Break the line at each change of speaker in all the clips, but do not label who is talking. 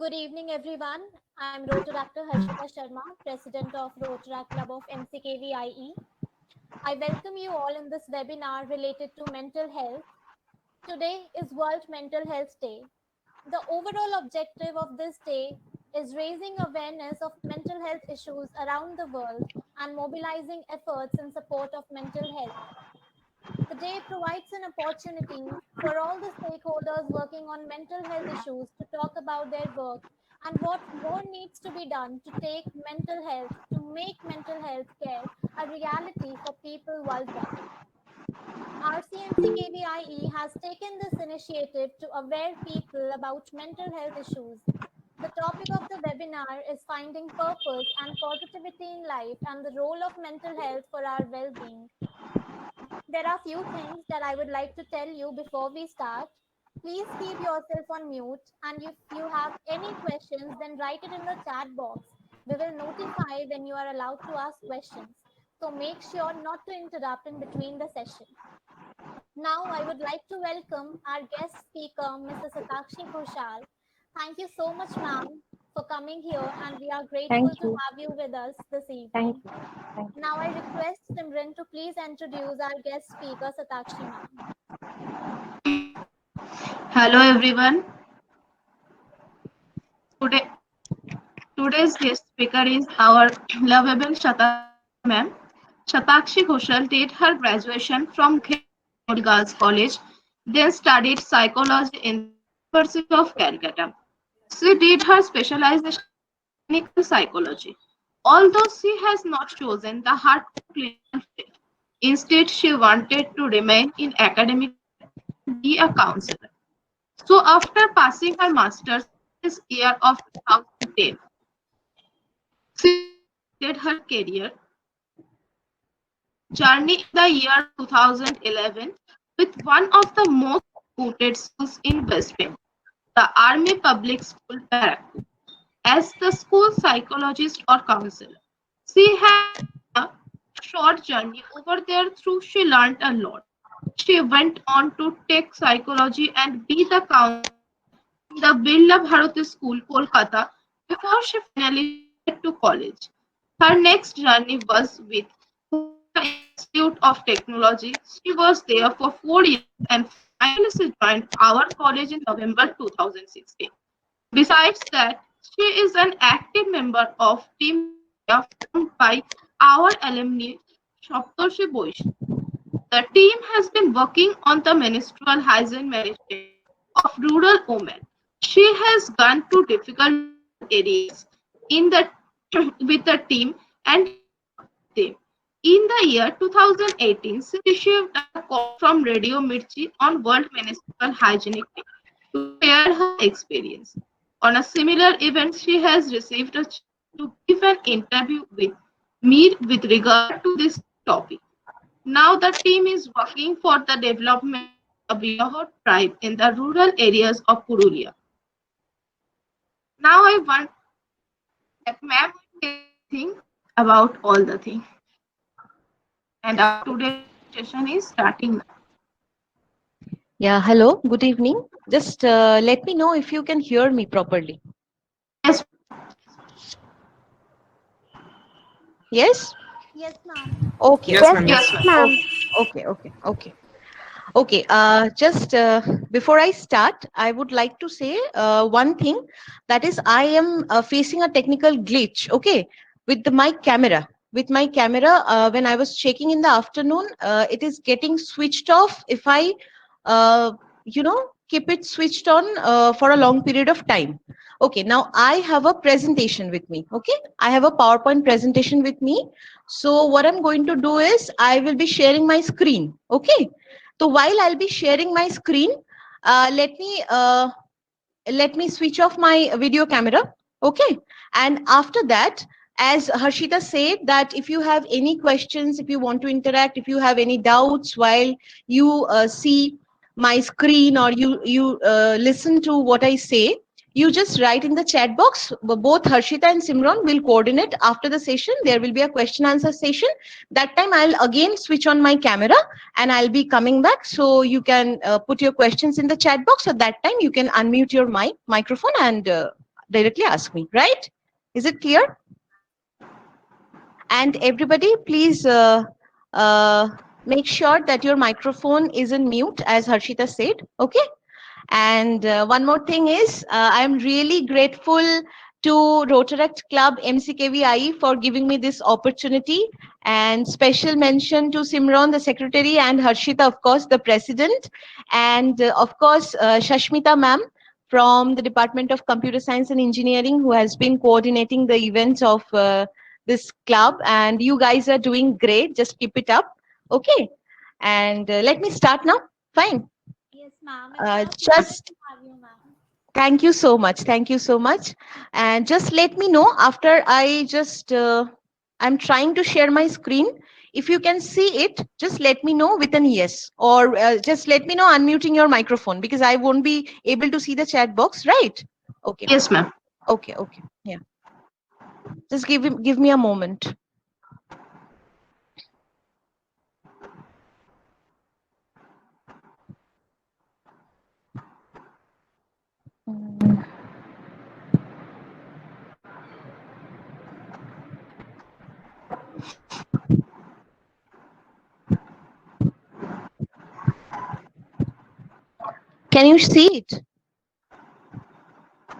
Good evening, everyone. I'm Rotaractor Harshita Sharma, President of Rotaract Club of MCKVIE. I welcome you all in this webinar related to mental health. Today is World Mental Health Day. The overall objective of this day is raising awareness of mental health issues around the world and mobilizing efforts in support of mental health. The day provides an opportunity for all the stakeholders working on mental health issues to talk about their work and what more needs to be done to make mental health care a reality for people worldwide. RCMCKVIE has taken this initiative to aware people about mental health issues. The topic of the webinar is finding purpose and positivity in life and the role of mental health for our well-being. There are few things that I would like to tell you before we start. Please keep yourself on mute, and if you have any questions, then write it in the chat box. We will notify when you are allowed to ask questions. So make sure not to interrupt in between the session. Now, I would like to welcome our guest speaker, Mrs. Satakshi Ghoshal. Thank you so much, ma'am, for coming here, and we are grateful
Thank
to
you.
have you with us this
Thank
evening.
you. Thank you.
Now I request Simran to please introduce our guest speaker, Satakshi ma'am.
Hello everyone. Today, today's guest speaker is our lovable Shatakshi ma'am. Shatakshi Ghoshal did her graduation from Ghazi Girls College, then studied psychology in the University of Calcutta. She did her specialization in clinical psychology. Although she has not chosen the hardcore clinical field, instead she wanted to remain in academic and be a counselor. So after passing her master's this year of 2010, she started her career journey in the year 2011 with one of the most reputed schools in West Bengal, the Army Public School Barakpur, as the school psychologist or counselor. She had a short journey over there through she learned a lot. She went on to take psychology and be the counselor in the Birla Bharati School, Kolkata, before she finally shifted to college. Her next journey was with Kolkata Institute of Technology. She was there for 4 years and finally she joined our college in November 2016. Besides that, she is an active member of Team India formed by our alumni Saptarshi Boish. The team has been working on the menstrual hygiene management of rural women. She has gone to difficult areas in the with the team and them. In the year 2018, she received a call from Radio Mirchi on World Menstrual Hygienic Day to share her experience. On a similar event, she has received a chance to give an interview with me with regard to this topic. Now the team is working for the development of the Biyaho tribe in the rural areas of Purulia. Now I want that ma'am will think about all the things. And our today's session is starting now.
Yeah, hello, good evening. Just let me know if you can hear me properly.
Yes,
Yes?
Yes, ma'am.
Okay,
Yes,
okay.
ma'am.
yes,
Yes.
ma'am.
Okay. Okay, just before I start, I would like to say one thing, that is I am facing a technical glitch, okay, with my camera. With my camera, when I was checking in the afternoon, it is getting switched off if I, uh, keep it switched on for a long period of time. Okay, now I have a presentation with me, okay? I have a PowerPoint presentation with me. So what I'm going to do is I will be sharing my screen, okay? So while I'll be sharing my screen, let me switch off my video camera, okay? And after that, as Harshita said, that if you have any questions, if you want to interact, if you have any doubts while you see my screen or you listen to what I say, you just write in the chat box. Both Harshita and Simran will coordinate after the session. There will be a question answer session. That time I'll again switch on my camera and I'll be coming back, so you can put your questions in the chat box. At that time you can unmute your microphone and directly ask me, right? Is it clear? And everybody, please make sure that your microphone is in mute, as Harshita said, okay? And one more thing is, I'm really grateful to Rotaract Club MCKVI for giving me this opportunity, and special mention to Simran, the secretary, and Harshita, of course, the president, and of course, Shashmita ma'am from the Department of Computer Science and Engineering, who has been coordinating the events of this club. And you guys are doing great. Just keep it up. Okay. And let me start now. Fine.
Yes, ma'am.
Just
To have you, ma'am.
thank you so much. Thank you so much. And just let me know after I just, I'm trying to share my screen. If you can see it, just let me know with an yes, or just let me know unmuting your microphone, because I won't be able to see the chat box, right? Okay.
Yes, ma'am.
Okay. Okay. Yeah. Just give me a moment. Mm. Can you see it?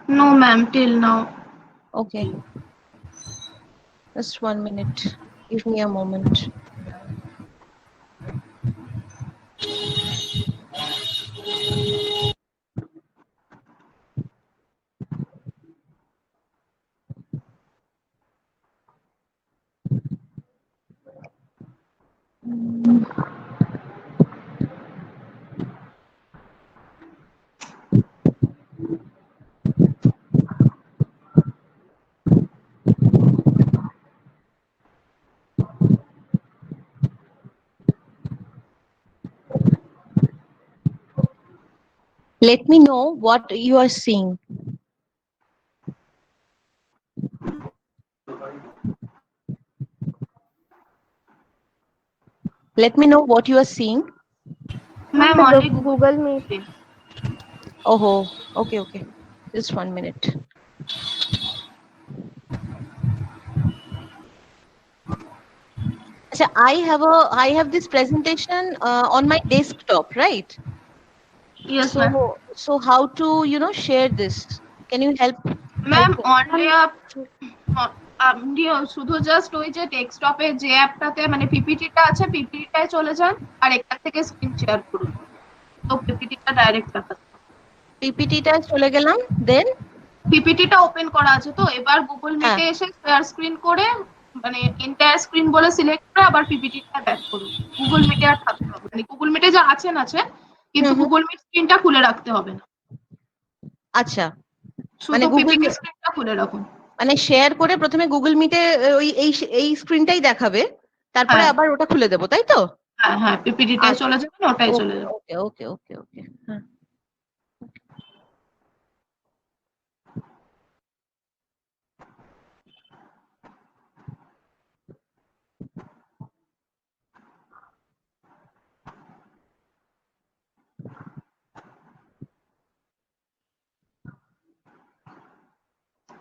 No, ma'am, till now.
Okay. Just 1 minute. Give me a moment. Let me know what you are seeing. Let me know what you are seeing.
Ma'am,
the
only
Google Meet.
Oh, okay, okay. Just 1 minute. So I have this presentation on my desktop, right?
Yes, ma'am.
So how to, share this? Can you help?
Ma'am
me?
Only আপনি শুধু just ওই যে ডেস্কটপে যে অ্যাপটাতে মানে পিপিটিটা আছে পিপিটিটায় চলে যান আর এখান থেকে স্ক্রিন শেয়ার করুন তো পিপিটিটা ডাইরেক্ট দেখাচ্ছে
পিপিটিটা চলে গেলাম, দেন
পিপিটিটা ওপেন করা আছে তো এবার গুগল মিটে এসে শেয়ার স্ক্রিন করে মানে এন্টায়ার স্ক্রিন বলে সিলেক্ট করে আবার পিপিটিটা ব্যাক করুন গুগল মিটে আর থাকতে হবে মানে গুগল মিটে যা আছেন আছে কিন্তু গুগল মিট স্ক্রিনটা খুলে রাখতে হবে না
আচ্ছা,
শুধু পিপিটি স্ক্রিনটা খুলে রাখুন
মানে শেয়ার করে প্রথমে গুগল মিটে ওই এই স্ক্রিনটাই দেখাবে, তারপরে আবার ওটা খুলে দেবো, তাই তো?
হ্যাঁ হ্যাঁ পিপিটিটায় চলে যাবেন ওটাই চলে যাবে
ওকে ওকে ওকে ওকে হ্যাঁ।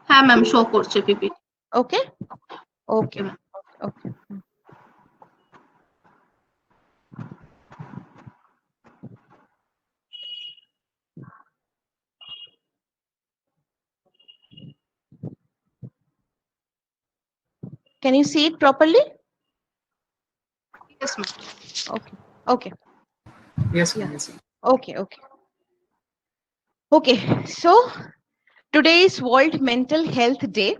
হ্যাঁ ম্যাম শো করছে PPT
okay okay okay. Can you see it properly?
Yes, ma'am.
Okay. Okay.
Yes,
Yeah.
yes.
Okay. Okay. Okay. So today is World Mental Health Day.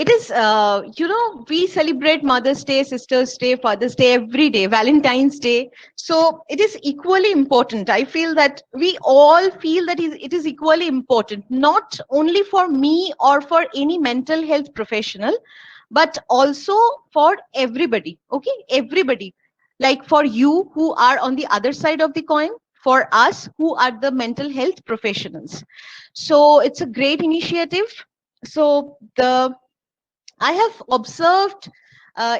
It is, we celebrate Mother's Day, Sister's Day, Father's Day every day, Valentine's Day. So it is equally important. I feel that we all feel that it is equally important, not only for me or for any mental health professional, but also for everybody. Okay, everybody. Like for you who are on the other side of the coin, for us who are the mental health professionals. So it's a great initiative. So I have observed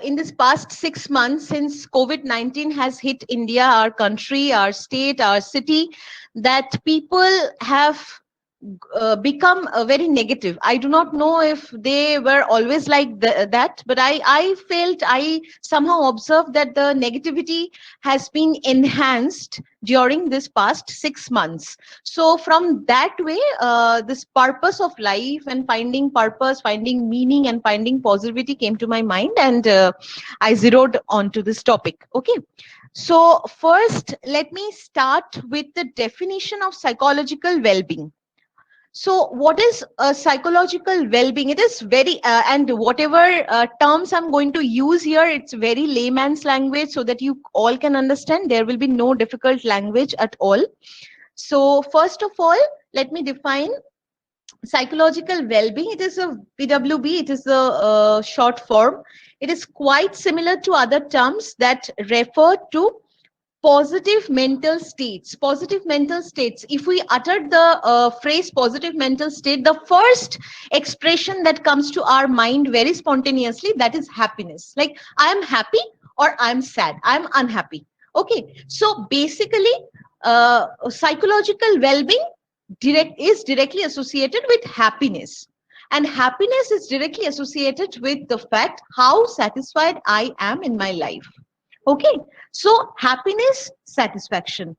in this past 6 months since COVID-19 has hit India, our country, our state, our city, that people have become very negative. I do not know if they were always like that, but I felt, I somehow observed that the negativity has been enhanced during this past 6 months. So from that way, this purpose of life and finding purpose, finding meaning, and finding positivity came to my mind, and I zeroed onto this topic. Okay. So first, let me start with the definition of psychological well-being. So what is psychological well-being? It is very, and whatever terms I'm going to use here, it's very layman's language so that you all can understand. There will be no difficult language at all. So first of all, let me define psychological well-being. It is a PWB, it is a short form. It is quite similar to other terms that refer to positive mental states. Positive mental states, if we uttered the phrase positive mental state, the first expression that comes to our mind very spontaneously, that is happiness. Like, I am happy or I'm sad, I'm unhappy. Okay, so basically psychological well-being is directly associated with happiness, and happiness is directly associated with the fact how satisfied I am in my life. Okay, so happiness, satisfaction.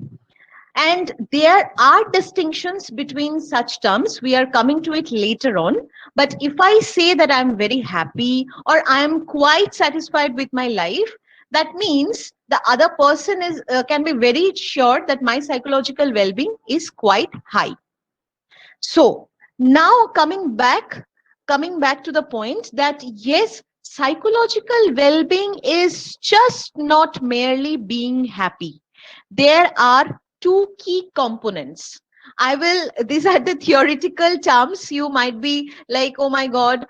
And there are distinctions between such terms. We are coming to it later on. But if I say that I'm very happy or I'm quite satisfied with my life, that means the other person is can be very sure that my psychological well-being is quite high. So now coming back to the point that yes, psychological well-being is just not merely being happy. There are two key components. These are the theoretical terms. You might be like, oh my God,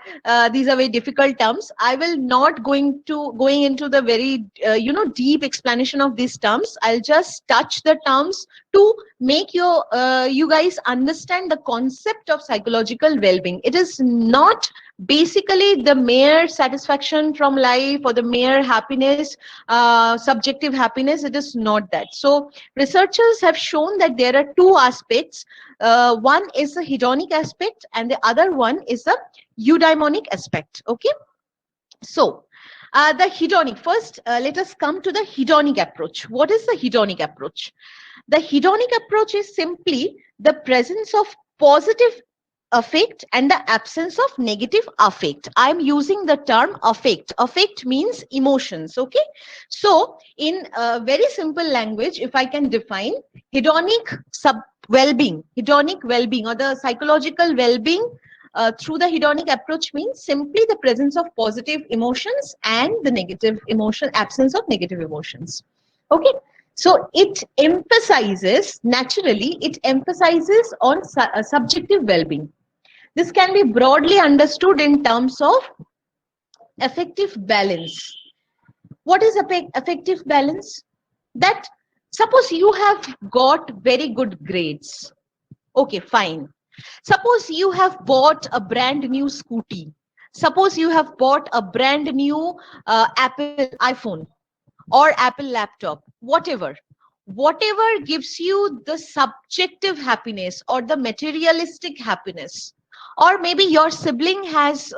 these are very difficult terms. I will not going into the very, deep explanation of these terms. I'll just touch the terms to make you guys understand the concept of psychological well-being. It is not basically the mere satisfaction from life or the mere happiness, subjective happiness. It is not that. So researchers have shown that there are two aspects. One is the hedonic aspect and the other one is the eudaimonic aspect. Okay, so the hedonic, first let us come to the hedonic approach. What is the hedonic approach? The hedonic approach is simply the presence of positive affect and the absence of negative affect. I'm using the term affect. Affect means emotions. Okay, so in very simple language, if I can define hedonic well-being, or the psychological well-being through the hedonic approach means simply the presence of positive emotions and the negative emotion, absence of negative emotions. Okay, so it emphasizes, naturally, it emphasizes on subjective well-being. This can be broadly understood in terms of affective balance. What is affective balance? That suppose you have got very good grades. Okay, fine. Suppose you have bought a brand new scooty. Suppose you have bought a brand new Apple iPhone or Apple laptop, whatever gives you the subjective happiness or the materialistic happiness. Or maybe your sibling has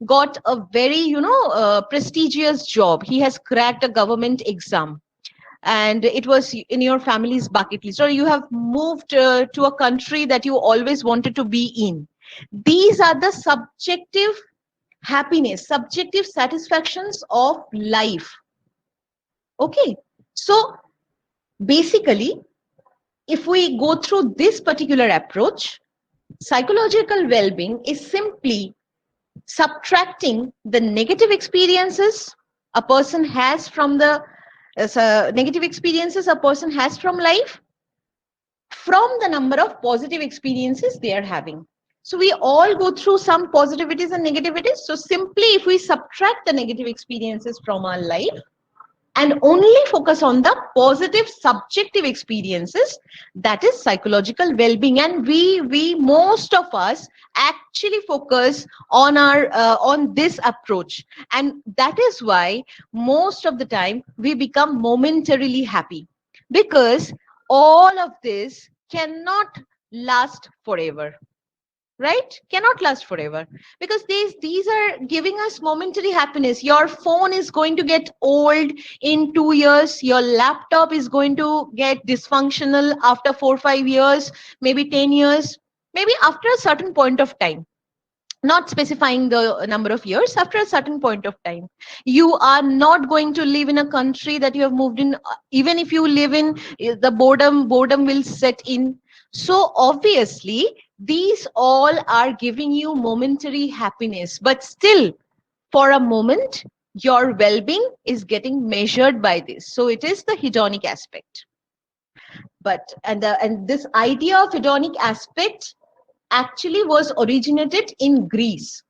got a very prestigious job. He has cracked a government exam and it was in your family's bucket list, or you have moved to a country that you always wanted to be in. These are the subjective happiness, subjective satisfactions of life. Okay, so basically, if we go through this particular approach, psychological well-being is simply subtracting the negative experiences a person has from the negative experiences a person has from life from the number of positive experiences they are having. So we all go through some positivities and negativities. So simply if we subtract the negative experiences from our life and only focus on the positive subjective experiences, that is psychological well-being. And we most of us actually focus on our on this approach, and that is why most of the time we become momentarily happy, because all of this cannot last forever, right? Cannot last forever, because these are giving us momentary happiness. Your phone is going to get old in 2 years. Your laptop is going to get dysfunctional after 4 5 years, maybe 10 years, maybe after a certain point of time, not specifying the number of years. After a certain point of time, you are not going to live in a country that you have moved in. Even if you live in, the boredom will set in. So obviously these all are giving you momentary happiness, but still for a moment your well-being is getting measured by this. So it is the hedonic aspect. But and this idea of hedonic aspect actually was originated in Greece.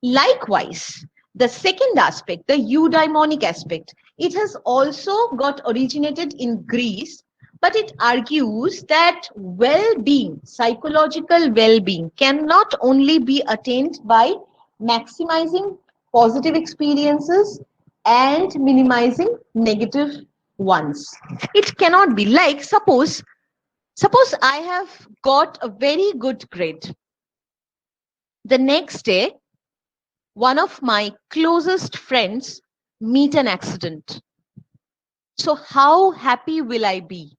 Likewise, the second aspect, the eudaimonic aspect, it has also got originated in Greece, but it argues that well-being, psychological well-being, cannot only be attained by maximizing positive experiences and minimizing negative ones. It cannot be like, suppose I have got a very good grade. The next day, one of my closest friends meet an accident. So how happy will I be?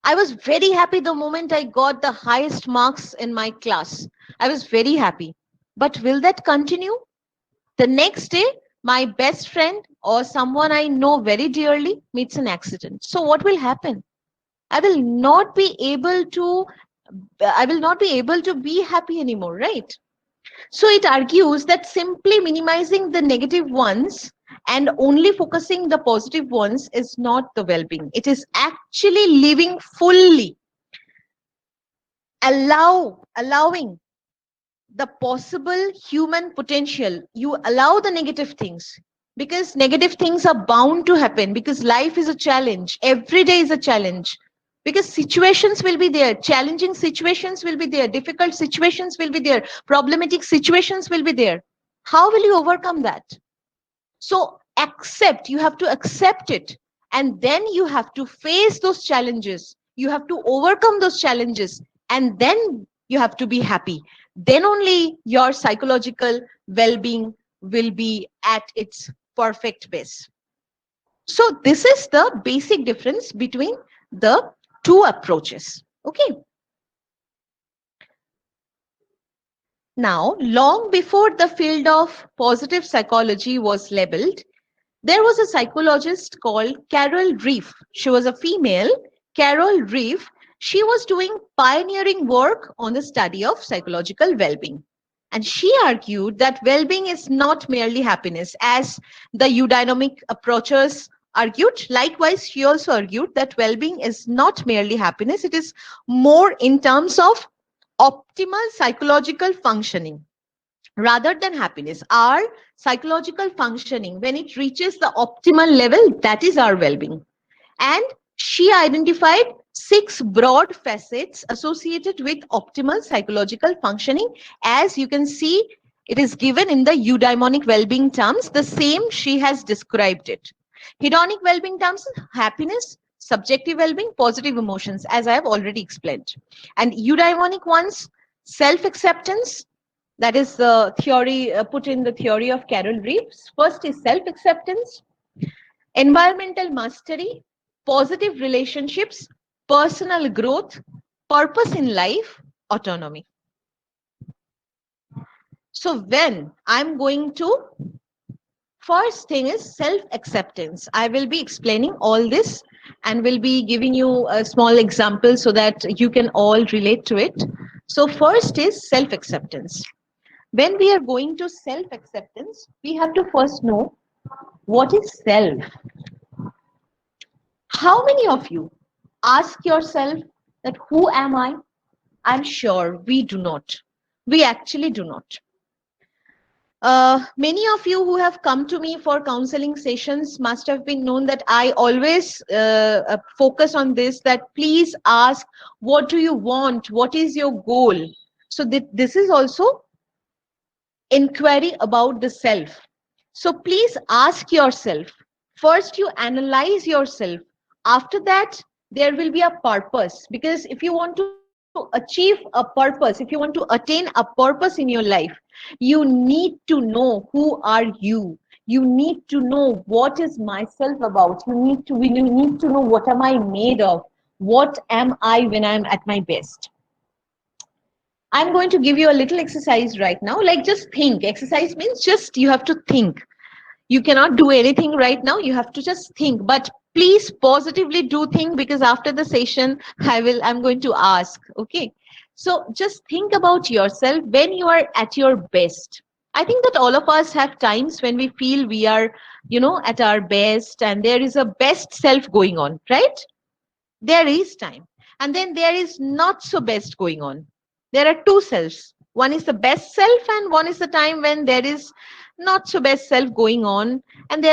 I was very happy the moment I got the highest marks in my class. I was very happy. But will that continue? The next day, my best friend or someone I know very dearly meets an accident. So what will happen? I will not be able to be happy anymore, right? So it argues that simply minimizing the negative ones and only focusing the positive ones is not the well-being. It is actually living fully, allowing the possible human potential. You allow the negative things, because negative things are bound to happen, because life is a challenge. Every day is a challenge, because situations will be there, challenging situations will be there, difficult situations will be there, problematic situations will be there. How will you overcome that? So you have to accept it, and then you have to face those challenges. You have to overcome those challenges, and then you have to be happy. Then only your psychological well-being will be at its perfect best. So this is the basic difference between the two approaches. Okay. Now, long before the field of positive psychology was labeled, there was a psychologist called Carol Reef. She was a female, Carol Reef. She was doing pioneering work on the study of psychological well-being. And she argued that well-being is not merely happiness, as the eudaimonic approachers argued. Likewise, she also argued that well-being is not merely happiness. It is more in terms of optimal psychological functioning rather than happiness. Our psychological functioning, when it reaches the optimal level, that is our well-being. And she identified 6 broad facets associated with optimal psychological functioning. As you can see, it is given in the eudaimonic well-being terms. The same she has described it. Hedonic well-being terms, happiness, subjective well-being, positive emotions, as I have already explained. And eudaimonic ones, self-acceptance, that is the theory put in the theory of Carol Reeves. First is self-acceptance, environmental mastery, positive relationships, personal growth, purpose in life, autonomy. So when I'm going to, first thing is self-acceptance. I will be explaining all this and will be giving you a small example so that you can all relate to it. So first is self-acceptance. When we are going to self-acceptance, we have to first know what is self. How many of you ask yourself that who am I? I'm sure we do not. We actually do not. Many of you who have come to me for counseling sessions must have been known that I always focus on this, that please ask, what do you want? What is your goal? So this is also inquiry about the self. So please ask yourself. First, you analyze yourself. After that, there will be a purpose. Because if you want to to achieve a purpose, if you want to attain a purpose in your life, you need to know who are you. You need to know what is myself about. You need to know what am I made of? What am I when I'm at my best? I'm going to give you a little exercise right now. Like just think. Exercise means just you have to think. You cannot do anything right now. You have to just think. But please positively do think, because after the session, I'm going to ask. Okay. So just think about yourself when you are at your best. I think that all of us have times when we feel we are, at our best, and there is a best self going on, right? There is time. And then there is not so best going on. There are two selves. One is the best self, and one is the time when there is not so best self going on. And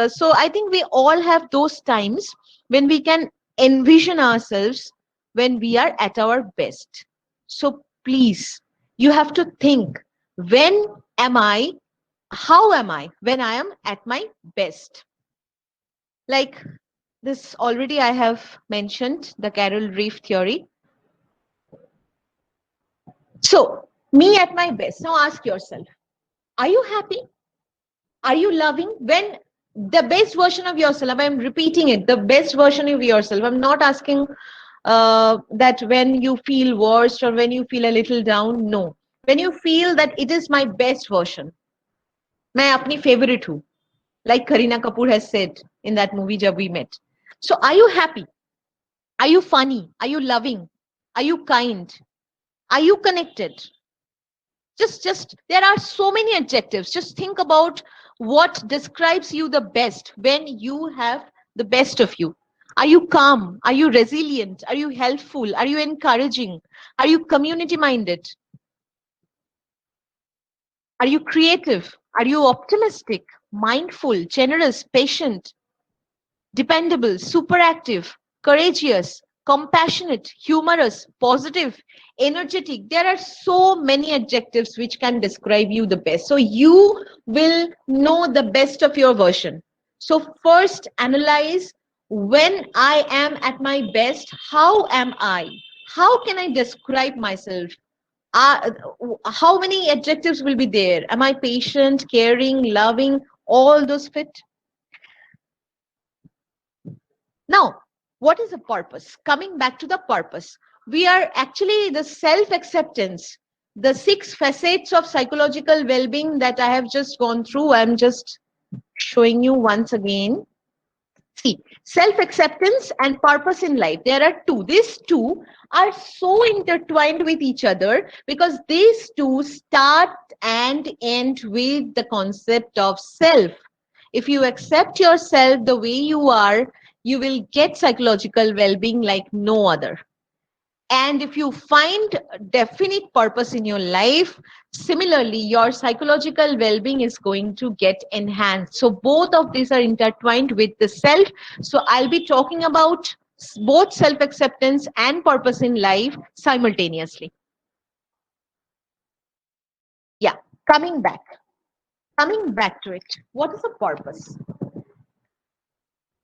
so I think we all have those times when we can envision ourselves when we are at our best. So please, you have to think, when am I, how am I when I am at my best? Like this already I have mentioned, the Carol Reef theory. So, me at my best. Now ask yourself, are you happy? Are you loving? When the best version of yourself, I'm repeating it, the best version of yourself. I'm not asking that when you feel worst or when you feel a little down. No. When you feel that it is my best version. मैं अपनी favorite हूँ. Like Kareena Kapoor has said in that movie Jab We Met. So are you happy? Are you funny? Are you loving? Are you kind? Are you connected? Just there are so many adjectives. Just think about what describes you the best when you have the best of you. Are you calm? Are you resilient? Are you helpful? Are you encouraging? Are you community minded? Are you creative? Are you optimistic, mindful, generous, patient, dependable, superactive, courageous, compassionate, humorous, positive, energetic? There are so many adjectives which can describe you the best. So you will know the best of your version. So first analyze, when I am at my best, how am I? How can I describe myself? uh, how many adjectives will be there? Am I patient, caring, loving? All those fit. Now, what is the purpose? Coming back to the purpose, we are actually the self-acceptance, the 6 facets of psychological well-being that I have just gone through. I'm just showing you once again. See, self-acceptance and purpose in life. There are two. These two are so intertwined with each other because these two start and end with the concept of self. If you accept yourself the way you are, you will get psychological well-being like no other. And if you find definite purpose in your life, similarly, your psychological well-being is going to get enhanced. So both of these are intertwined with the self. So I'll be talking about both self-acceptance and purpose in life simultaneously. Yeah, coming back to it. What is a purpose?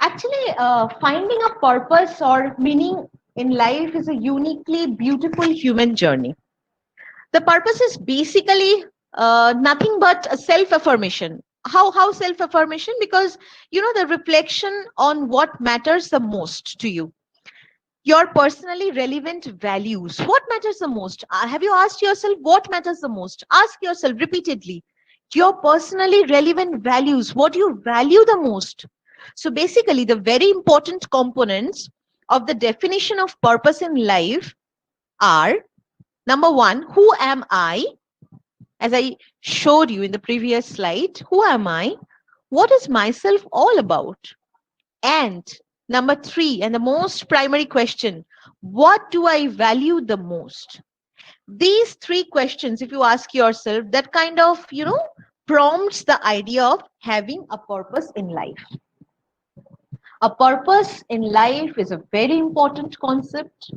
Actually, finding a purpose or meaning in life is a uniquely beautiful human journey. The purpose is basically nothing but a self-affirmation. How self-affirmation? Because the reflection on what matters the most to you. Your personally relevant values. What matters the most? Have you asked yourself what matters the most? Ask yourself repeatedly. Your personally relevant values. What do you value the most? So basically, the very important components of the definition of purpose in life are: number one, who am I? As I showed you in the previous slide, who am I? What is myself all about? And number three, and the most primary question, what do I value the most? These three questions, if you ask yourself, that kind of, prompts the idea of having a purpose in life. A purpose in life is a very important concept.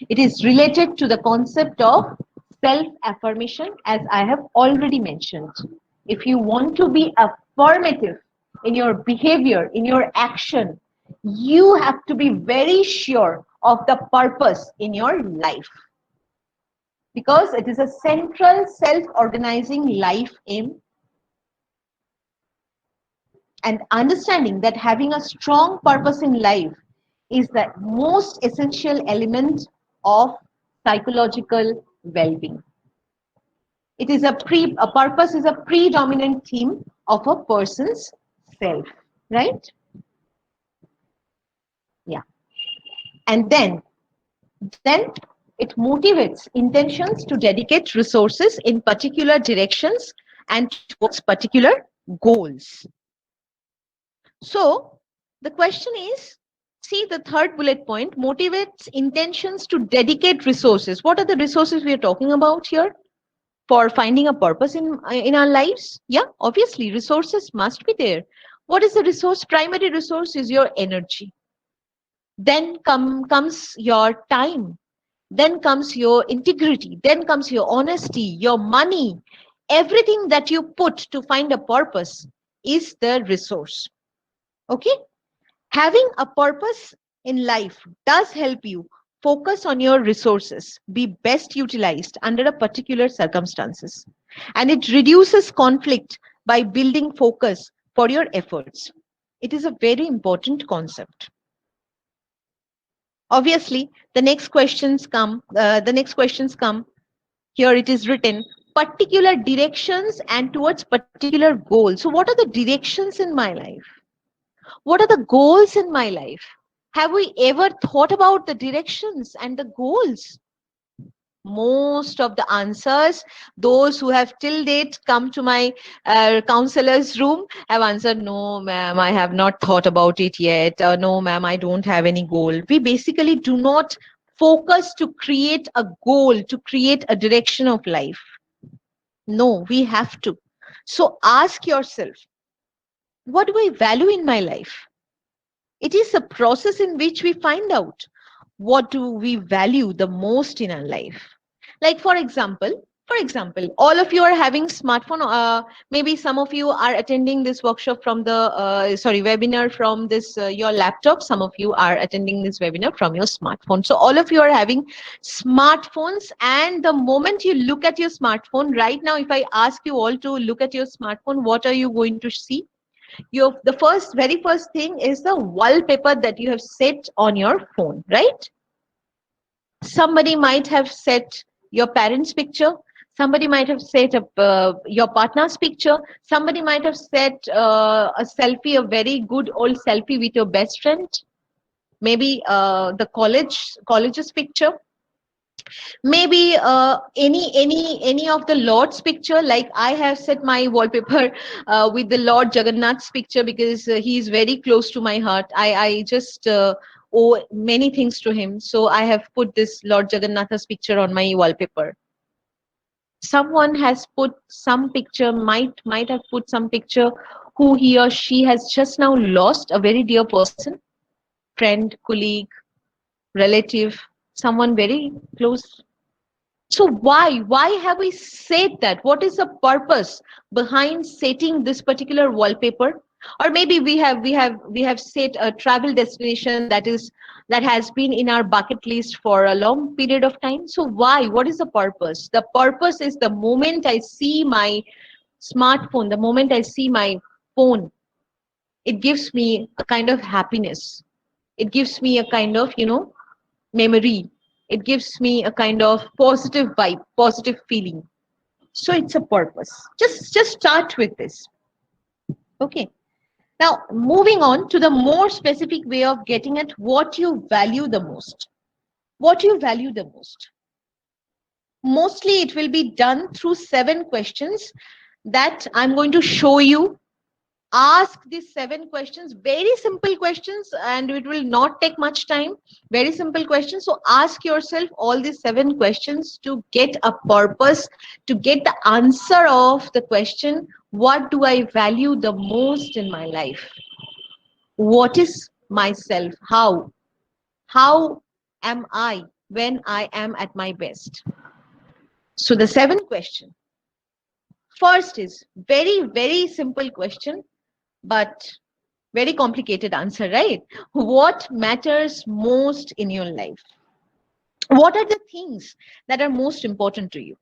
It is related to the concept of self-affirmation, as I have already mentioned. If you want to be affirmative in your behavior, in your action, you have to be very sure of the purpose in your life. because it is a central self-organizing life aim, and understanding that having a strong purpose in life is the most essential element of psychological well-being. It is a purpose is a predominant theme of a person's self, right? Yeah. And then it motivates intentions to dedicate resources in particular directions and towards particular goals. So the question is, see the third bullet point, motivates intentions to dedicate resources. What are the resources we are talking about here for finding a purpose in our lives? Yeah, obviously resources must be there. What is the resource? Primary resource is your energy. Then comes your time. Then comes your integrity. Then comes your honesty, your money. Everything that you put to find a purpose is the resource. Okay? Having a purpose in life does help you focus on your resources, be best utilized under a particular circumstances. And it reduces conflict by building focus for your efforts. It is a very important concept. Obviously, the next questions come. Here it is written, particular directions and towards particular goals. So what are the directions in my life? What are the goals in my life? Have we ever thought about the directions and the goals? Most of the answers, those who have till date come to my counselor's room, have answered, no, ma'am, I have not thought about it yet. No, ma'am, I don't have any goal. We basically do not focus to create a goal, to create a direction of life. No, we have to. So ask yourself, what do I value in my life? It is a process in which we find out what do we value the most in our life. Like for example, all of you are having smartphone. Maybe some of you are attending this workshop from the webinar from this your laptop. Some of you are attending this webinar from your smartphone. So all of you are having smartphones, and the moment you look at your smartphone right now, if I ask you all to look at your smartphone, what are you going to see? The very first thing is the wallpaper that you have set on your phone, right? Somebody might have set your parents' picture. Somebody might have set up your partner's picture. Somebody might have set a selfie, a very good old selfie with your best friend. Maybe the college's picture. Maybe any of the Lord's picture. Like I have set my wallpaper with the Lord Jagannath's picture because he is very close to my heart. I just owe many things to him, so I have put this Lord Jagannath's picture on my wallpaper. Someone has put some picture, might have put some picture who he or she has just now lost a very dear person, friend, colleague, relative, someone very close. So why have we said that? What is the purpose behind setting this particular wallpaper? Or maybe we have set a travel destination that has been in our bucket list for a long period of time. So why? What is the purpose? The purpose is the moment I see my smartphone, the moment I see my phone, it gives me a kind of happiness. It gives me a kind of, memory. It gives me a kind of positive vibe, positive feeling. So it's a purpose. Just start with this. Okay. Now, moving on to the more specific way of getting at what you value the most. What you value the most. Mostly it will be done through 7 questions that I'm going to show you. Ask these 7 questions, very simple questions, and it will not take much time. Very simple questions. So ask yourself all these 7 questions to get a purpose, to get the answer of the question, what do I value the most in my life? What is myself? How am I when I am at my best? So the 7 question. First is very, very simple question, but very complicated answer, right? What matters most in your life? What are the things that are most important to you?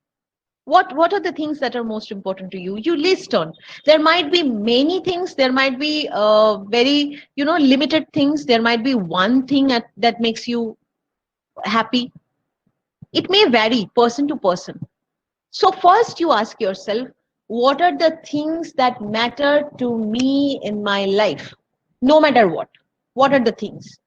What are the things that are most important to you? You list on. There might be many things. There might be very, limited things. There might be one thing that makes you happy. It may vary person to person. So first you ask yourself, what are the things that matter to me in my life? No matter what. What are the things?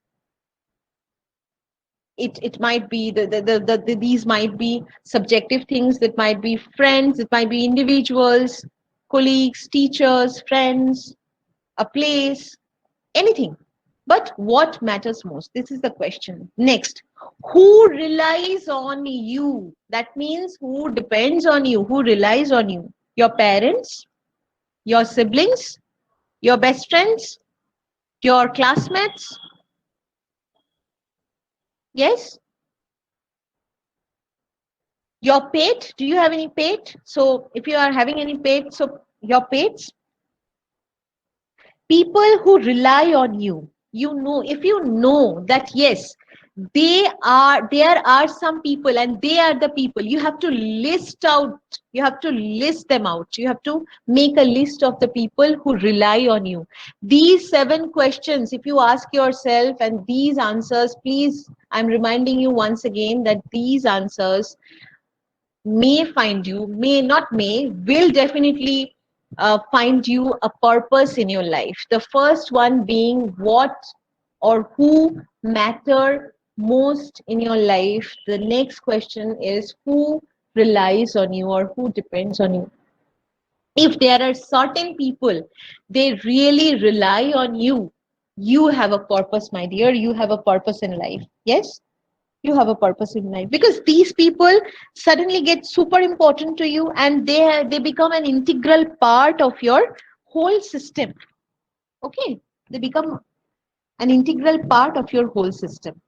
It might be these might be subjective things, that might be friends, it might be individuals, colleagues, teachers, friends, a place, anything. But what matters most? This is the question. Next, who relies on you? That means who depends on you, who relies on you? Your parents, your siblings, your best friends, your classmates? Yes? Your pet, do you have any pet? So if you are having any pet, so your pets, people who rely on you, if you know that yes, there are some people and they are the people, you have to list out, you have to list them out, you have to make a list of the people who rely on you. These 7 questions, if you ask yourself, and these answers, please, I'm reminding you once again that these answers may find you, may not may, will definitely find you a purpose in your life. The first one being what or who matter most in your life. The next question is who relies on you or who depends on you. If there are certain people, they really rely on you, you have a purpose, my dear. You have a purpose in life. Yes? You have a purpose in life, because these people suddenly get super important to you, and they become an integral part of your whole system. Okay, they become an integral part of your whole system.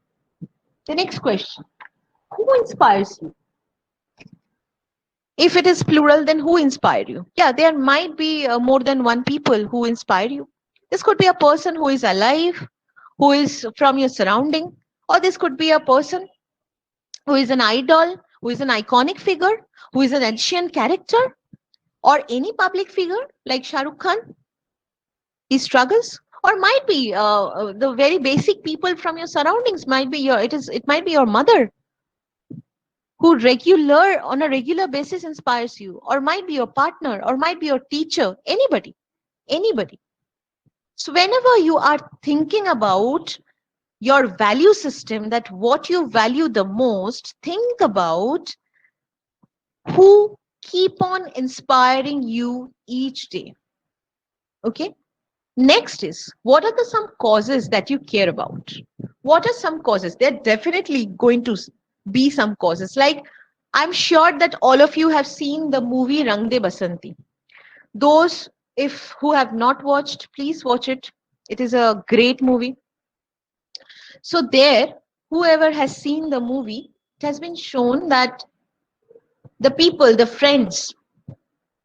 The next question, who inspires you? If it is plural, then who inspired you? Yeah, there might be more than one people who inspire you. This could be a person who is alive, who is from your surrounding, or this could be a person who is an idol, who is an iconic figure, who is an ancient character, or any public figure like Shah Rukh Khan. He struggles, or might be the very basic people from your surroundings. Might be it might be your mother, who on a regular basis inspires you, or might be your partner, or might be your teacher. Anybody. So whenever you are thinking about your value system, that what you value the most, think about who keep on inspiring you each day. Okay. Next is, what are the some causes that you care about? What are some causes? There are definitely going to be some causes. Like, I'm sure that all of you have seen the movie Rang De Basanti. Those who have not watched, please watch it. It is a great movie. So there, whoever has seen the movie, it has been shown that the people, the friends,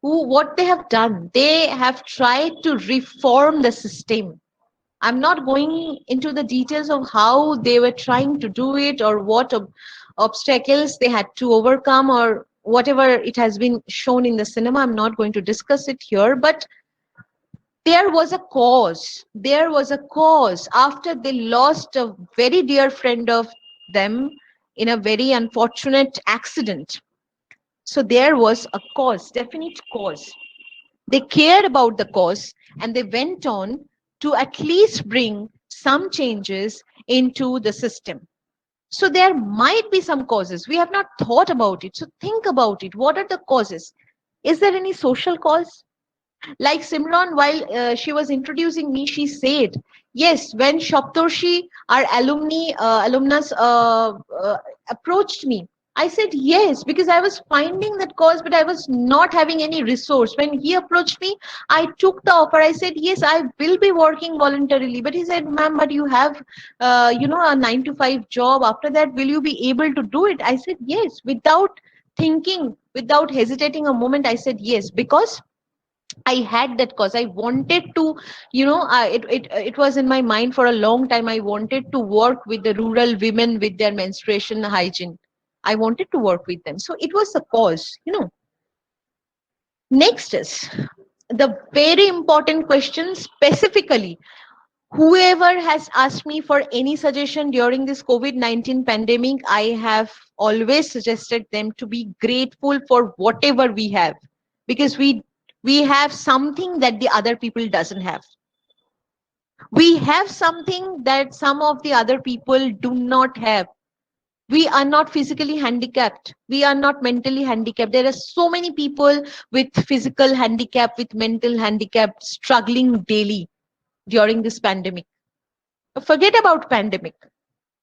what they have done, they have tried to reform the system. I'm not going into the details of how they were trying to do it, or what obstacles they had to overcome, or whatever it has been shown in the cinema. I'm not going to discuss it here, but there was a cause. There was a cause after they lost a very dear friend of them in a very unfortunate accident. So there was a cause, definite cause. They cared about the cause, and they went on to at least bring some changes into the system. So there might be some causes. We have not thought about it. So think about it. What are the causes? Is there any social cause? Like Simran, while she was introducing me, she said, yes, when Shaptorshi, our alumnus approached me, I said yes, because I was finding that cause, but I was not having any resource. When he approached me, I took the offer. I said, yes, I will be working voluntarily. But he said, ma'am, but you have, a 9-to-5 job. After that, will you be able to do it? I said, yes, without thinking, without hesitating a moment, I said yes, because I had that cause. I wanted to, it was in my mind for a long time. I wanted to work with the rural women with their menstruation hygiene. I wanted to work with them. So it was a cause, Next is the very important question specifically. Whoever has asked me for any suggestion during this COVID-19 pandemic, I have always suggested them to be grateful for whatever we have, because we have something that the other people doesn't have. We have something that some of the other people do not have. We are not physically handicapped. We are not mentally handicapped. There are so many people with physical handicap, with mental handicap, struggling daily during this pandemic. Forget about pandemic.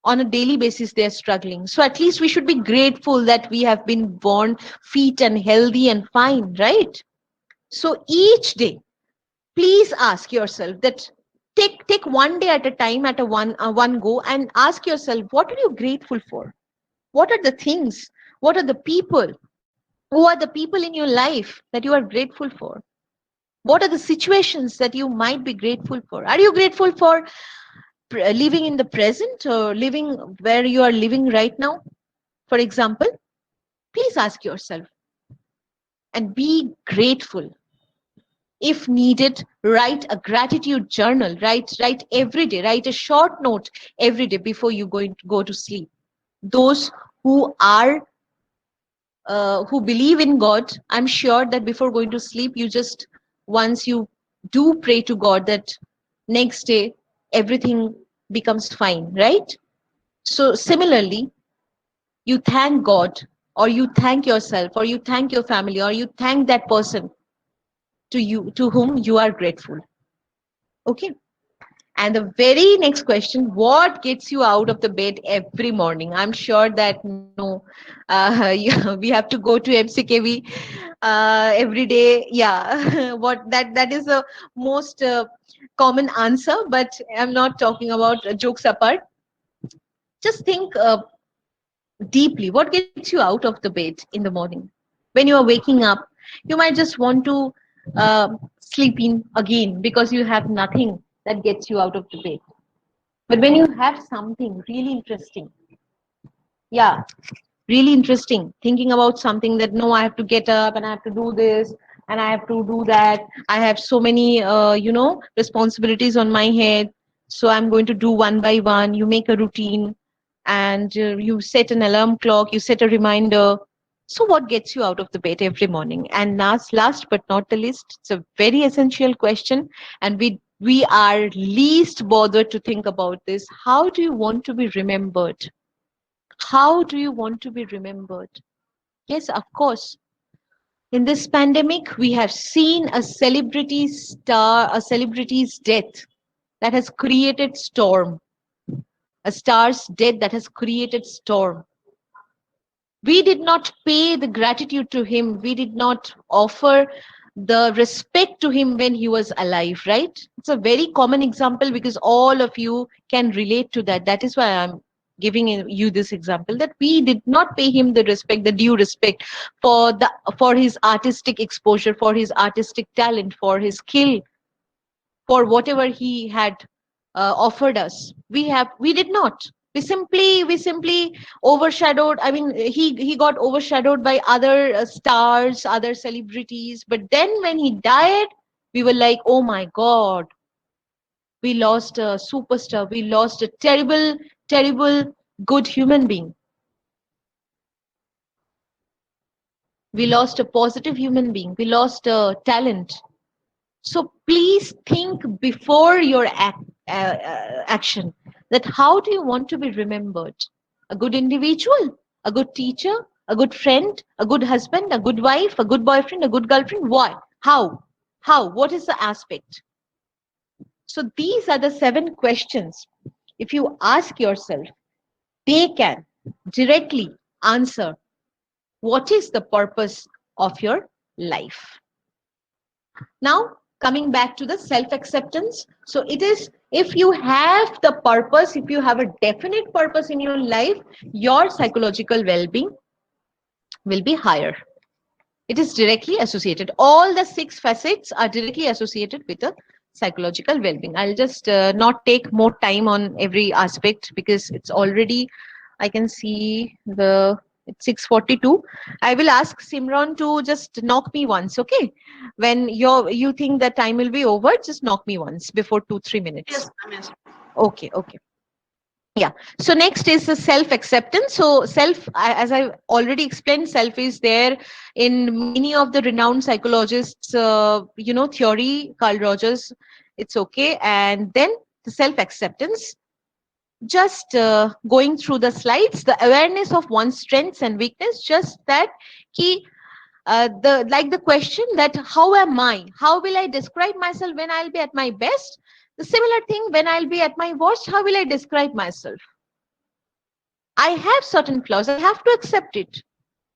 On a daily basis, they're struggling. So at least we should be grateful that we have been born fit and healthy and fine, right? So each day, please ask yourself that, take one day at a time, at a one go, and ask yourself, what are you grateful for? What are the things? What are the people? Who are the people in your life that you are grateful for? What are the situations that you might be grateful for? Are you grateful for living in the present, or living where you are living right now? For example, please ask yourself and be grateful. If needed, write a gratitude journal. Write every day. Write a short note every day before you go to sleep. Those who are who believe in God, I'm sure that before going to sleep, once you do pray to God, that next day everything becomes fine, right? So similarly, you thank God, or you thank yourself, or you thank your family, or you thank that person to whom you are grateful. Okay. And the very next question, what gets you out of the bed every morning? I'm sure that we have to go to MCKV every day. Yeah, that is the most common answer, but I'm not talking about jokes apart. Just think deeply. What gets you out of the bed in the morning? When you are waking up, you might just want to sleep in again because you have nothing that gets you out of the bed. But when you have something really interesting, yeah, really interesting, thinking about something that, no, I have to get up and I have to do this and I have to do that. I have so many, responsibilities on my head. So I'm going to do one by one. You make a routine, and you set an alarm clock, you set a reminder. So what gets you out of the bed every morning? And last but not the least, it's a very essential question, and we are least bothered to think about this. How do you want to be remembered? How do you want to be remembered? Yes, of course. In this pandemic, we have seen a celebrity's death that has created storm. A star's death that has created storm. We did not pay the gratitude to him. We did not offer the respect to him when he was alive, right? It's a very common example because all of you can relate to that. That is why I'm giving you this example, that we did not pay him the respect, the due respect for his artistic exposure, for his artistic talent, for his skill, for whatever he had offered us. We did not. We simply overshadowed. I mean, he got overshadowed by other stars, other celebrities. But then when he died, we were like, oh my God, we lost a superstar. We lost a terrible good human being. We lost a positive human being. We lost a talent. So please think before your action, that how do you want to be remembered? A good individual, a good teacher, a good friend, a good husband, a good wife, a good boyfriend, a good girlfriend? Why? How? How? What is the aspect? So these are the 7 questions. If you ask yourself, they can directly answer what is the purpose of your life. Now, coming back to the self-acceptance. So it is, if you have the purpose, if you have a definite purpose in your life, your psychological well-being will be higher. It is directly associated. All the 6 facets are directly associated with a psychological well-being. I'll just not take more time on every aspect because it's already, I can see the It's 6:42. I will ask Simran to just knock me once, okay? When you think that time will be over, just knock me once before 2-3 minutes.
Yes, ma'am. Yes.
Okay, okay. Yeah. So next is the self-acceptance. So self, as I already explained, self is there in many of the renowned psychologists, theory, Carl Rogers, it's okay. And then the self-acceptance, just going through the slides, the awareness of one's strengths and weakness, just that key, the question that how am I? How will I describe myself when I'll be at my best? The similar thing when I'll be at my worst, how will I describe myself? I have certain flaws. I have to accept it.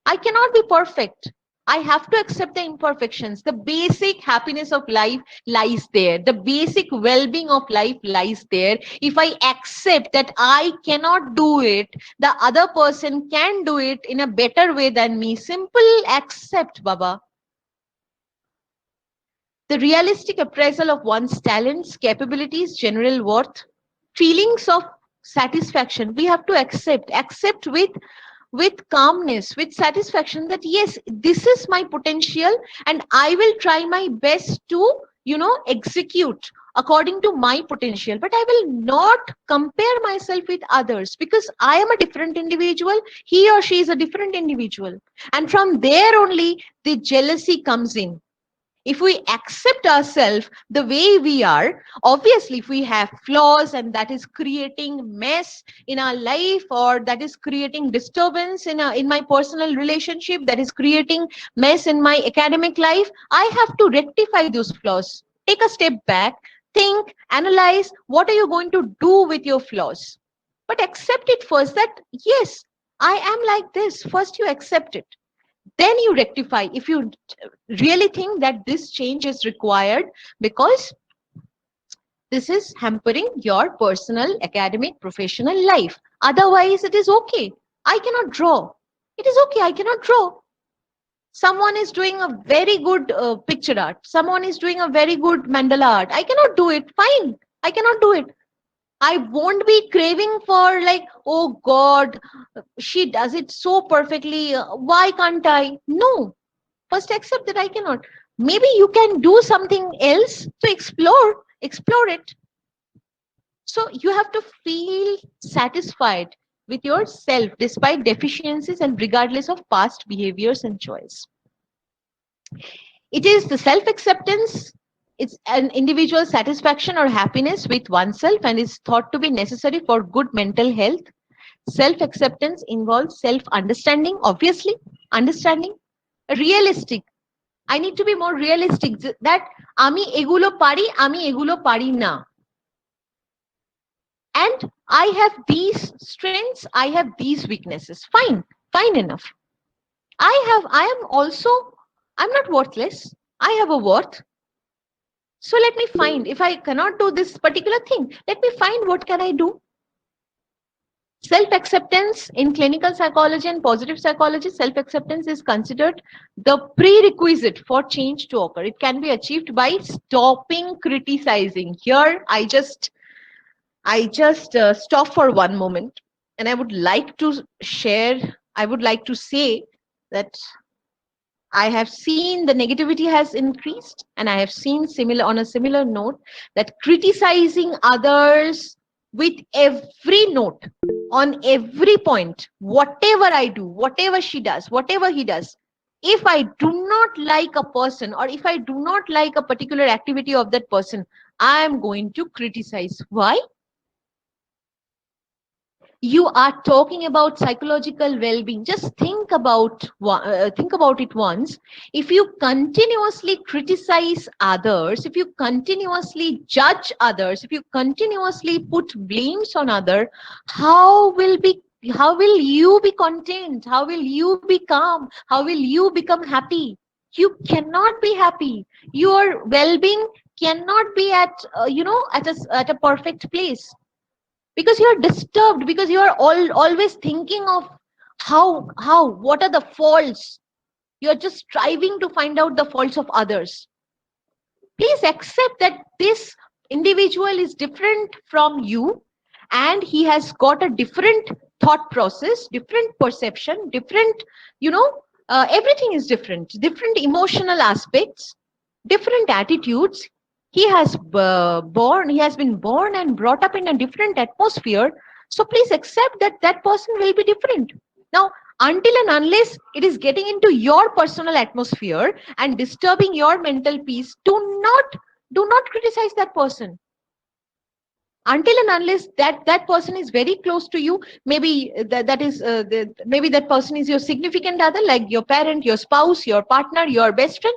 I cannot be perfect. I have to accept the imperfections. The basic happiness of life lies there. The basic well-being of life lies there. If I accept that I cannot do it, the other person can do it in a better way than me. Simple accept, Baba. The realistic appraisal of one's talents, capabilities, general worth, feelings of satisfaction, we have to accept with calmness, with satisfaction, that yes, this is my potential and I will try my best to execute according to my potential, but I will not compare myself with others, because I am a different individual, he or she is a different individual, and from there only the jealousy comes in. If we accept ourselves the way we are, obviously if we have flaws and that is creating mess in our life, or that is creating disturbance in my personal relationship, that is creating mess in my academic life, I have to rectify those flaws. Take a step back, think, analyze, what are you going to do with your flaws? But accept it first, that yes, I am like this. First you accept it, then you rectify if you really think that this change is required, because this is hampering your personal, academic, professional life. Otherwise it is okay. I cannot draw. It is okay, I cannot draw. Someone is doing a very good picture art, someone is doing a very good mandala art, I cannot do it. Fine, I cannot do it. I won't be craving for like, oh God, she does it so perfectly. Why can't I? No. First accept that I cannot. Maybe you can do something else to explore it. So you have to feel satisfied with yourself despite deficiencies and regardless of past behaviors and choice. It is the self-acceptance. It's an individual satisfaction or happiness with oneself and is thought to be necessary for good mental health. Self-acceptance involves self-understanding, obviously, understanding, realistic. I need to be more realistic that আমি এগুলো পারি, আমি এগুলো পারি না. And I have these strengths, I have these weaknesses. Fine, fine enough. I'm not worthless. I have a worth. So let me find, if I cannot do this particular thing, let me find what can I do. Self-acceptance in clinical psychology and positive psychology, self-acceptance is considered the prerequisite for change to occur. It can be achieved by stopping criticizing. Here, I just stop for one moment, and I would like to say that I have seen the negativity has increased, and I have seen on a similar note that criticizing others with every note, on every point, whatever I do, whatever she does, whatever he does, if I do not like a person or if I do not like a particular activity of that person, I am going to criticize. Why? You are talking about psychological well-being. Just think about it once. If you continuously criticize others, if you continuously judge others, if you continuously put blames on others, how will you be content? How will you be calm? How will you become happy? You cannot be happy. Your well-being cannot be at a perfect place, because you are disturbed, because you are always thinking of what are the faults. You are just striving to find out the faults of others. Please accept that this individual is different from you, and he has got a different thought process, different perception, different, everything is different, different emotional aspects, different attitudes. He has been born and brought up in a different atmosphere. So please accept that that person will be different. Now, until and unless it is getting into your personal atmosphere and disturbing your mental peace, do not criticize that person. Until and unless that person is very close to you, maybe maybe that person is your significant other, like your parent, your spouse, your partner, your best friend,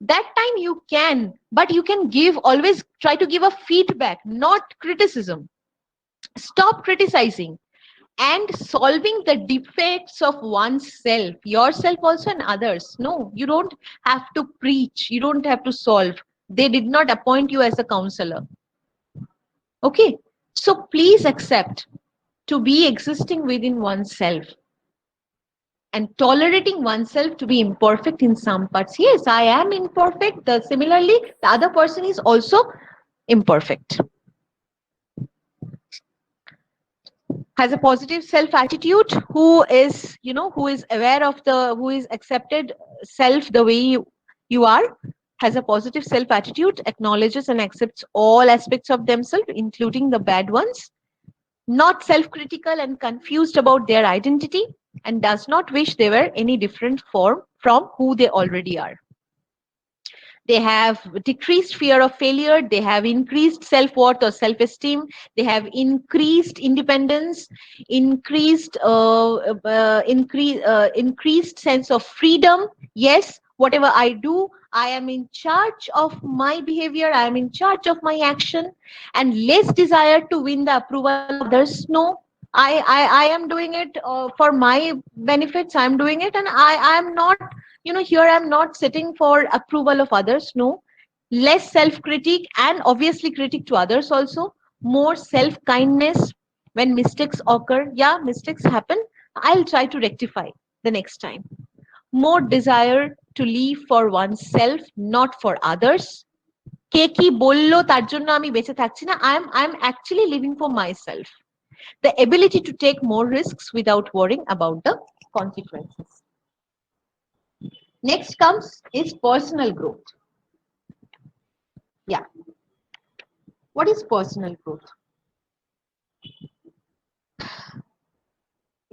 that time you can, but you can always try to give a feedback, not criticism. Stop criticizing and solving the defects of oneself, yourself also and others. No, you don't have to preach, you don't have to solve. They did not appoint you as a counselor. Okay, so please accept to be existing within oneself and tolerating oneself to be imperfect in some parts. Yes, I am imperfect. Similarly, the other person is also imperfect. Has a positive self attitude, who is aware of who is accepted self the way you are, has a positive self attitude, acknowledges and accepts all aspects of themselves, including the bad ones, not self-critical and confused about their identity, and does not wish they were any different from who they already are. They have decreased fear of failure. They have increased self-worth or self-esteem. They have increased independence, increased sense of freedom. Yes, whatever I do, I am in charge of my behavior. I am in charge of my action, and less desire to win the approval of others. No, I am doing it for my benefits. I'm doing it, and I am not, here I'm not sitting for approval of others. No, less self-critique and obviously critique to others also. More self-kindness when mistakes occur. Yeah, mistakes happen. I'll try to rectify the next time. More desire to live for oneself, not for others. কে কি বললো তার জন্য আমি বেঁচে থাকছি না. I'm actually living for myself. The ability to take more risks without worrying about the consequences. Next comes is personal growth. Yeah. What is personal growth?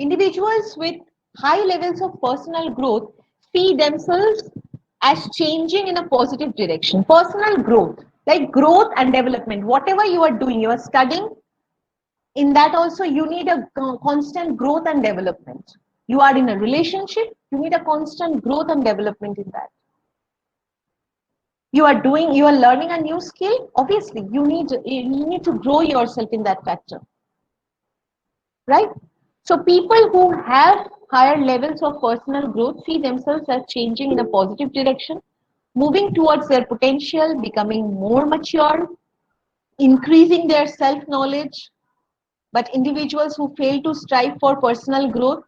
Individuals with high levels of personal growth see themselves as changing in a positive direction. Personal growth, like growth and development. Whatever you are doing, you are studying, in that also you need a constant growth and development. You are in a relationship, you need a constant growth and development in that. You are learning a new skill, obviously you need to grow yourself in that factor, right? So people who have higher levels of personal growth see themselves as changing in a positive direction, moving towards their potential, becoming more mature, increasing their self knowledge. But individuals who fail to strive for personal growth,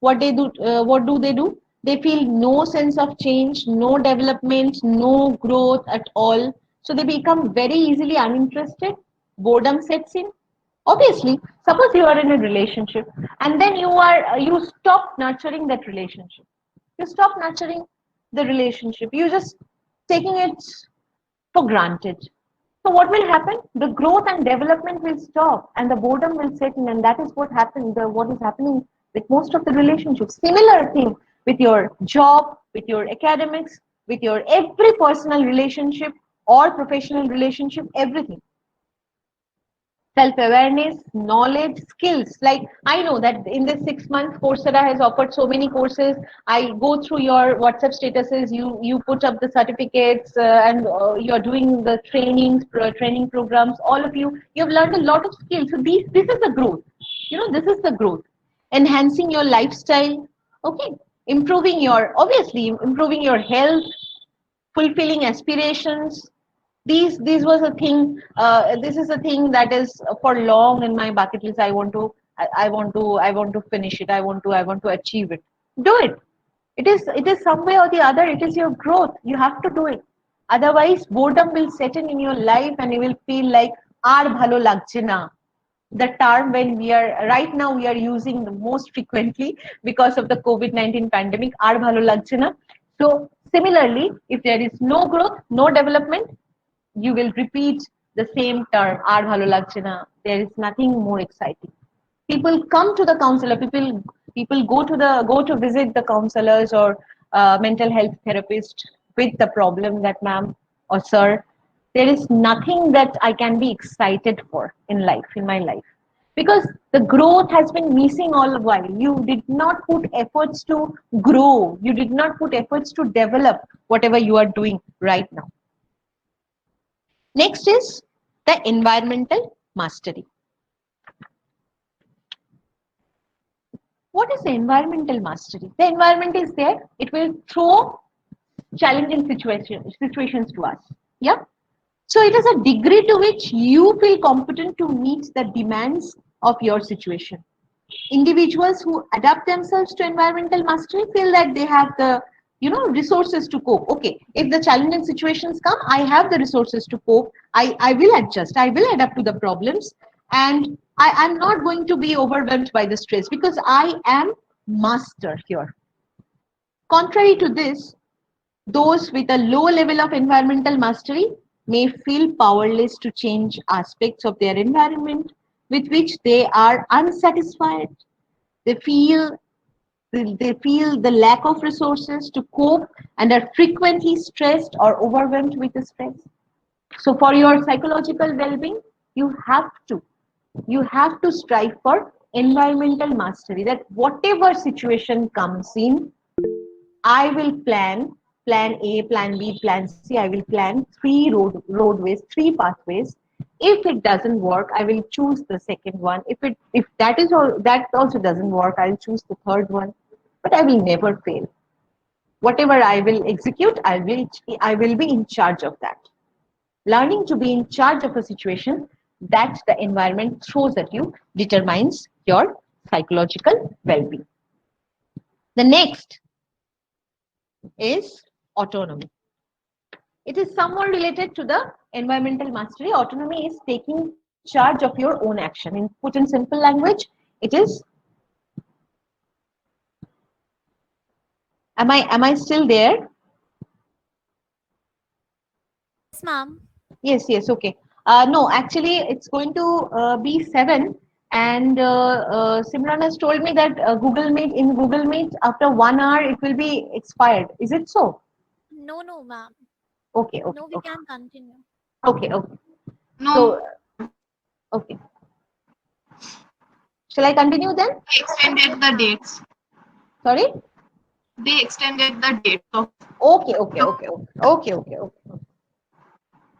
what do they do? They feel no sense of change, no development, no growth at all. So they become very easily uninterested. Boredom sets in. Obviously, suppose you are in a relationship and then you stop nurturing that relationship. You stop nurturing the relationship. You're just taking it for granted. So what will happen? The growth and development will stop and the boredom will set in, and that is what is happening with most of the relationships. Similar thing with your job, with your academics, with your every personal relationship or professional relationship, everything. Self-awareness, knowledge, skills. Like I know that in this 6 months, Coursera has offered so many courses. I go through your WhatsApp statuses. You put up the certificates and you're doing the training programs. All of you've learned a lot of skills. So this is the growth. This is the growth. Enhancing your lifestyle. Okay, improving your health, fulfilling aspirations. These was a thing. This is a thing that is for long in my bucket list. I want to finish it. I want to achieve it. Do it. It is some way or the other. It is your growth. You have to do it. Otherwise, boredom will set in your life, and you will feel like ar bhalo lagche na. the term when we are right now we are using the most frequently because of the COVID-19 pandemic, ar bhalo lagche na. So similarly, if there is no growth, no development, you will repeat the same term, ar bhalo lagche na. There is nothing more exciting. People come to the counselor, people go to visit the counselors or mental health therapist with the problem that ma'am or sir, there is nothing that I can be excited for in life, in my life, because the growth has been missing all the while. You did not put efforts to grow, you did not put efforts to develop whatever you are doing right now. Next is the environmental mastery. What is the environmental mastery? The environment is there, it will throw challenging situations to us. Yeah. So it is a degree to which you feel competent to meet the demands of your situation. Individuals who adapt themselves to environmental mastery feel that they have the resources to cope. Okay, if the challenging situations come, I have the resources to cope. I will adjust, I will adapt to the problems, and I am not going to be overwhelmed by the stress because I am master here. Contrary to this, those with a low level of environmental mastery may feel powerless to change aspects of their environment with which they are unsatisfied. They feel they feel the lack of resources to cope and are frequently stressed or overwhelmed with the stress. So for your psychological well-being, you have to strive for environmental mastery, that whatever situation comes in, I will plan A, plan B, plan C. I will plan roadways, three pathways. If it doesn't work, I will choose the second one. If that also doesn't work, I'll choose the third one. But I will never fail. Whatever I will execute, I will be in charge of that. Learning to be in charge of a situation that the environment throws at you determines your psychological well-being. The next is autonomy. It is somewhat related to the environmental mastery. Autonomy is taking charge of your own action. Put in simple language, it is, am I still there?
Yes, ma'am.
Yes, okay. No, actually, it's going to be 7. And Simran has told me that Google Meet, after 1 hour, it will be expired. Is it so?
No, no, ma'am.
Okay,
No,
okay,
we
okay.
can continue.
Okay, okay.
No,
So, okay. Shall I continue then?
they extended the dates.
Sorry?
They extended the dates of.
Okay.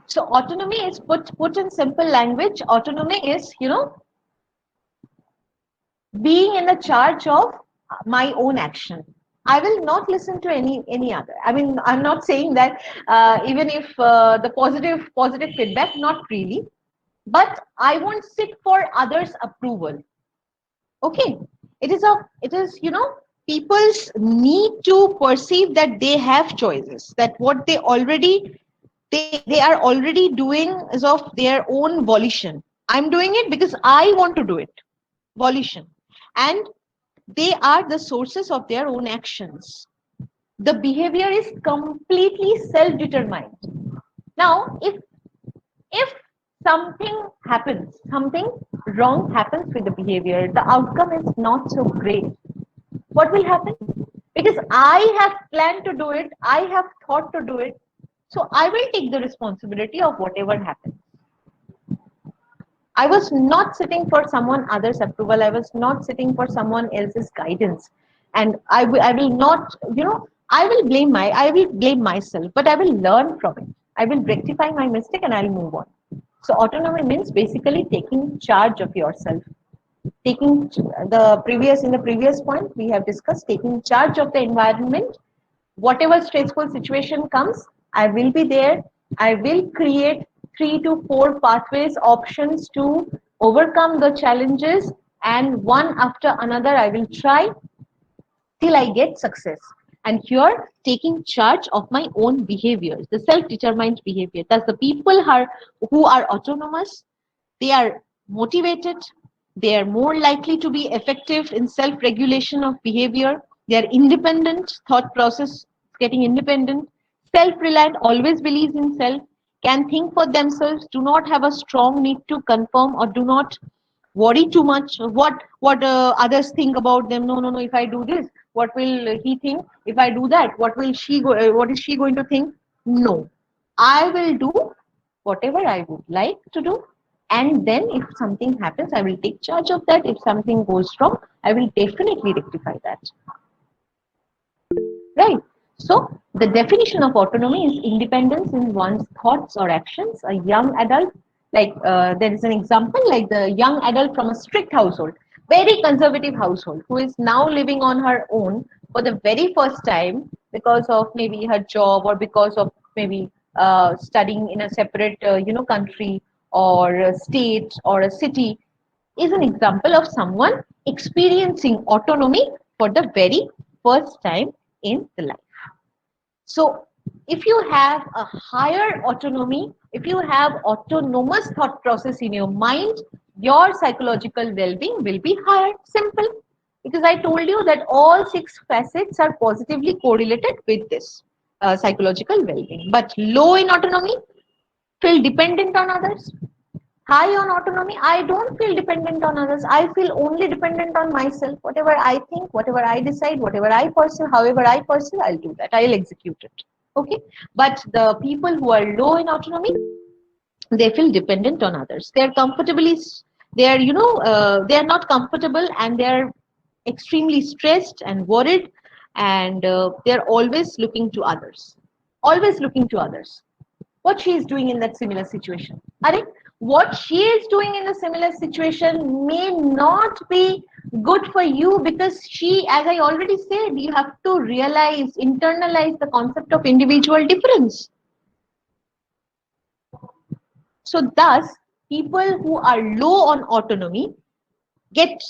So autonomy is put in simple language. Autonomy is, being in the charge of my own action. I will not listen to any other. I mean, I'm not saying that even if the positive feedback, not really, but I won't sit for others' approval. Okay, it is people's need to perceive that they have choices, that what they are already doing is of their own volition. I'm doing it because I want to do it, volition, and they are the sources of their own actions. The behavior is completely self-determined. Now, if something wrong happens with the behavior, the outcome is not so great. What will happen? Because I have planned to do it, I have thought to do it, so I will take the responsibility of whatever happens. I was not sitting for someone other's approval. I was not sitting for someone else's guidance. And I will not, I will blame myself, but I will learn from it. I will rectify my mistake and I'll move on. So autonomy means basically taking charge of yourself. In the previous point, we have discussed taking charge of the environment. Whatever stressful situation comes, I will be there. I will create 3 to 4 pathways, options to overcome the challenges, and one after another, I will try till I get success. And here, taking charge of my own behaviors, the self-determined behavior. Thus, the people who are autonomous, they are motivated, they are more likely to be effective in self-regulation of behavior, they are independent, thought process getting independent, self-reliant, always believes in self, can think for themselves, do not have a strong need to conform or do not worry too much what others think about them. No, no, no, if I do this, what will he think? If I do that, what is she going to think? No, I will do whatever I would like to do, and then if something happens, I will take charge of that. If something goes wrong, I will definitely rectify that. Right. So the definition of autonomy is independence in one's thoughts or actions. A young adult, like there is an example like the young adult from a strict household, very conservative household, who is now living on her own for the very first time because of maybe her job or because of maybe studying in a separate, country or a state or a city, is an example of someone experiencing autonomy for the very first time in the life. So, if you have a higher autonomy, if you have autonomous thought process in your mind, your psychological well-being will be higher. Simple. Because I told you that all 6 facets are positively correlated with this psychological well-being. But low in autonomy, feel dependent on others. High on autonomy, I don't feel dependent on others. I feel only dependent on myself. Whatever I think, whatever I decide, whatever I pursue, however I pursue, I'll do that. I'll execute it. Okay. But the people who are low in autonomy, they feel dependent on others. They're comfortably, they're not comfortable, and they're extremely stressed and worried, and they're always looking to others. Always looking to others, what she is doing in that similar situation. What she is doing in a similar situation may not be good for you, because she, as I already said, you have to realize, internalize the concept of individual difference. So thus, people who are low on autonomy get,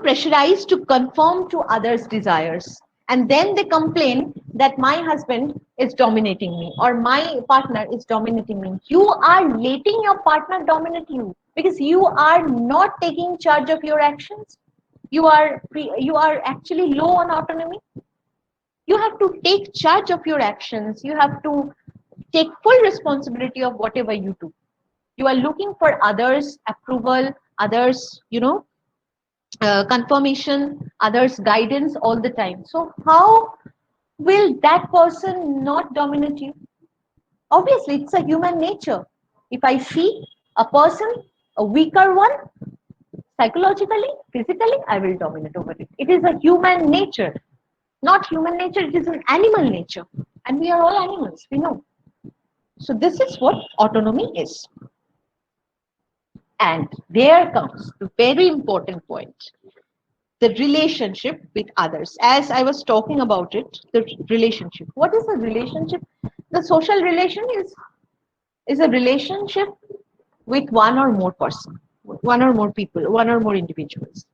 pressurized to conform to others' desires, and then they complain that my husband is dominating me or my partner is dominating me. You are letting your partner dominate you because you are not taking charge of your actions. You are actually low on autonomy. You have to take charge of your actions. You have to take full responsibility of whatever you do. You are looking for others' approval, others, confirmation, others' guidance all the time. So how will that person not dominate you? Obviously, it's a human nature. If I see a person, a weaker one, psychologically, physically, I will dominate over it. It is a human nature. Not human nature, it is an animal nature. And we are all animals, we know. So this is what autonomy is. And there comes the very important point, the relationship with others. As I was talking about it, the relationship. What is a relationship? The social relation is a relationship with one or more person, one or more people, one or more individuals.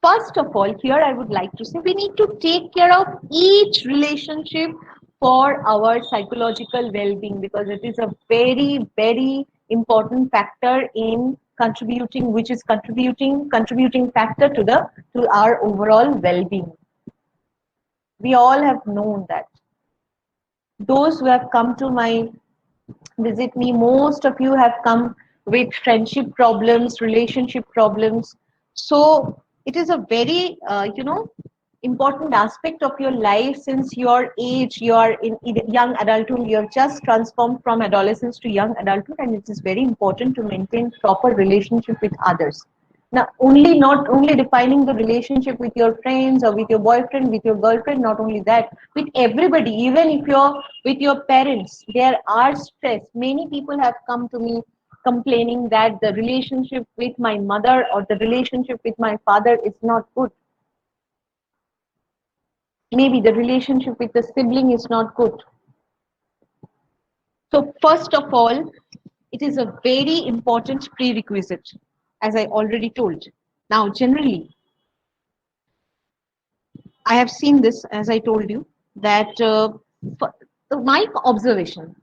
First of all, here I would like to say we need to take care of each relationship for our psychological well-being, because it is a very, very important factor in contributing, which is contributing factor to our overall well-being. We all have known that. Those who have come to my visit me, most of you have come with friendship problems, relationship problems. So it is a very, important aspect of your life. Since your age, you are in young adulthood, you have just transformed from adolescence to young adulthood, and it is very important to maintain proper relationship with others. Now, not only defining the relationship with your friends or with your boyfriend, with your girlfriend, not only that, with everybody, even if you're with your parents, there are stress. Many people have come to me complaining that the relationship with my mother or the relationship with my father is not good. Maybe the relationship with the sibling is not good. So first of all, it is a very important prerequisite, as I already told. Now, generally, I have seen this, as I told you, that my observation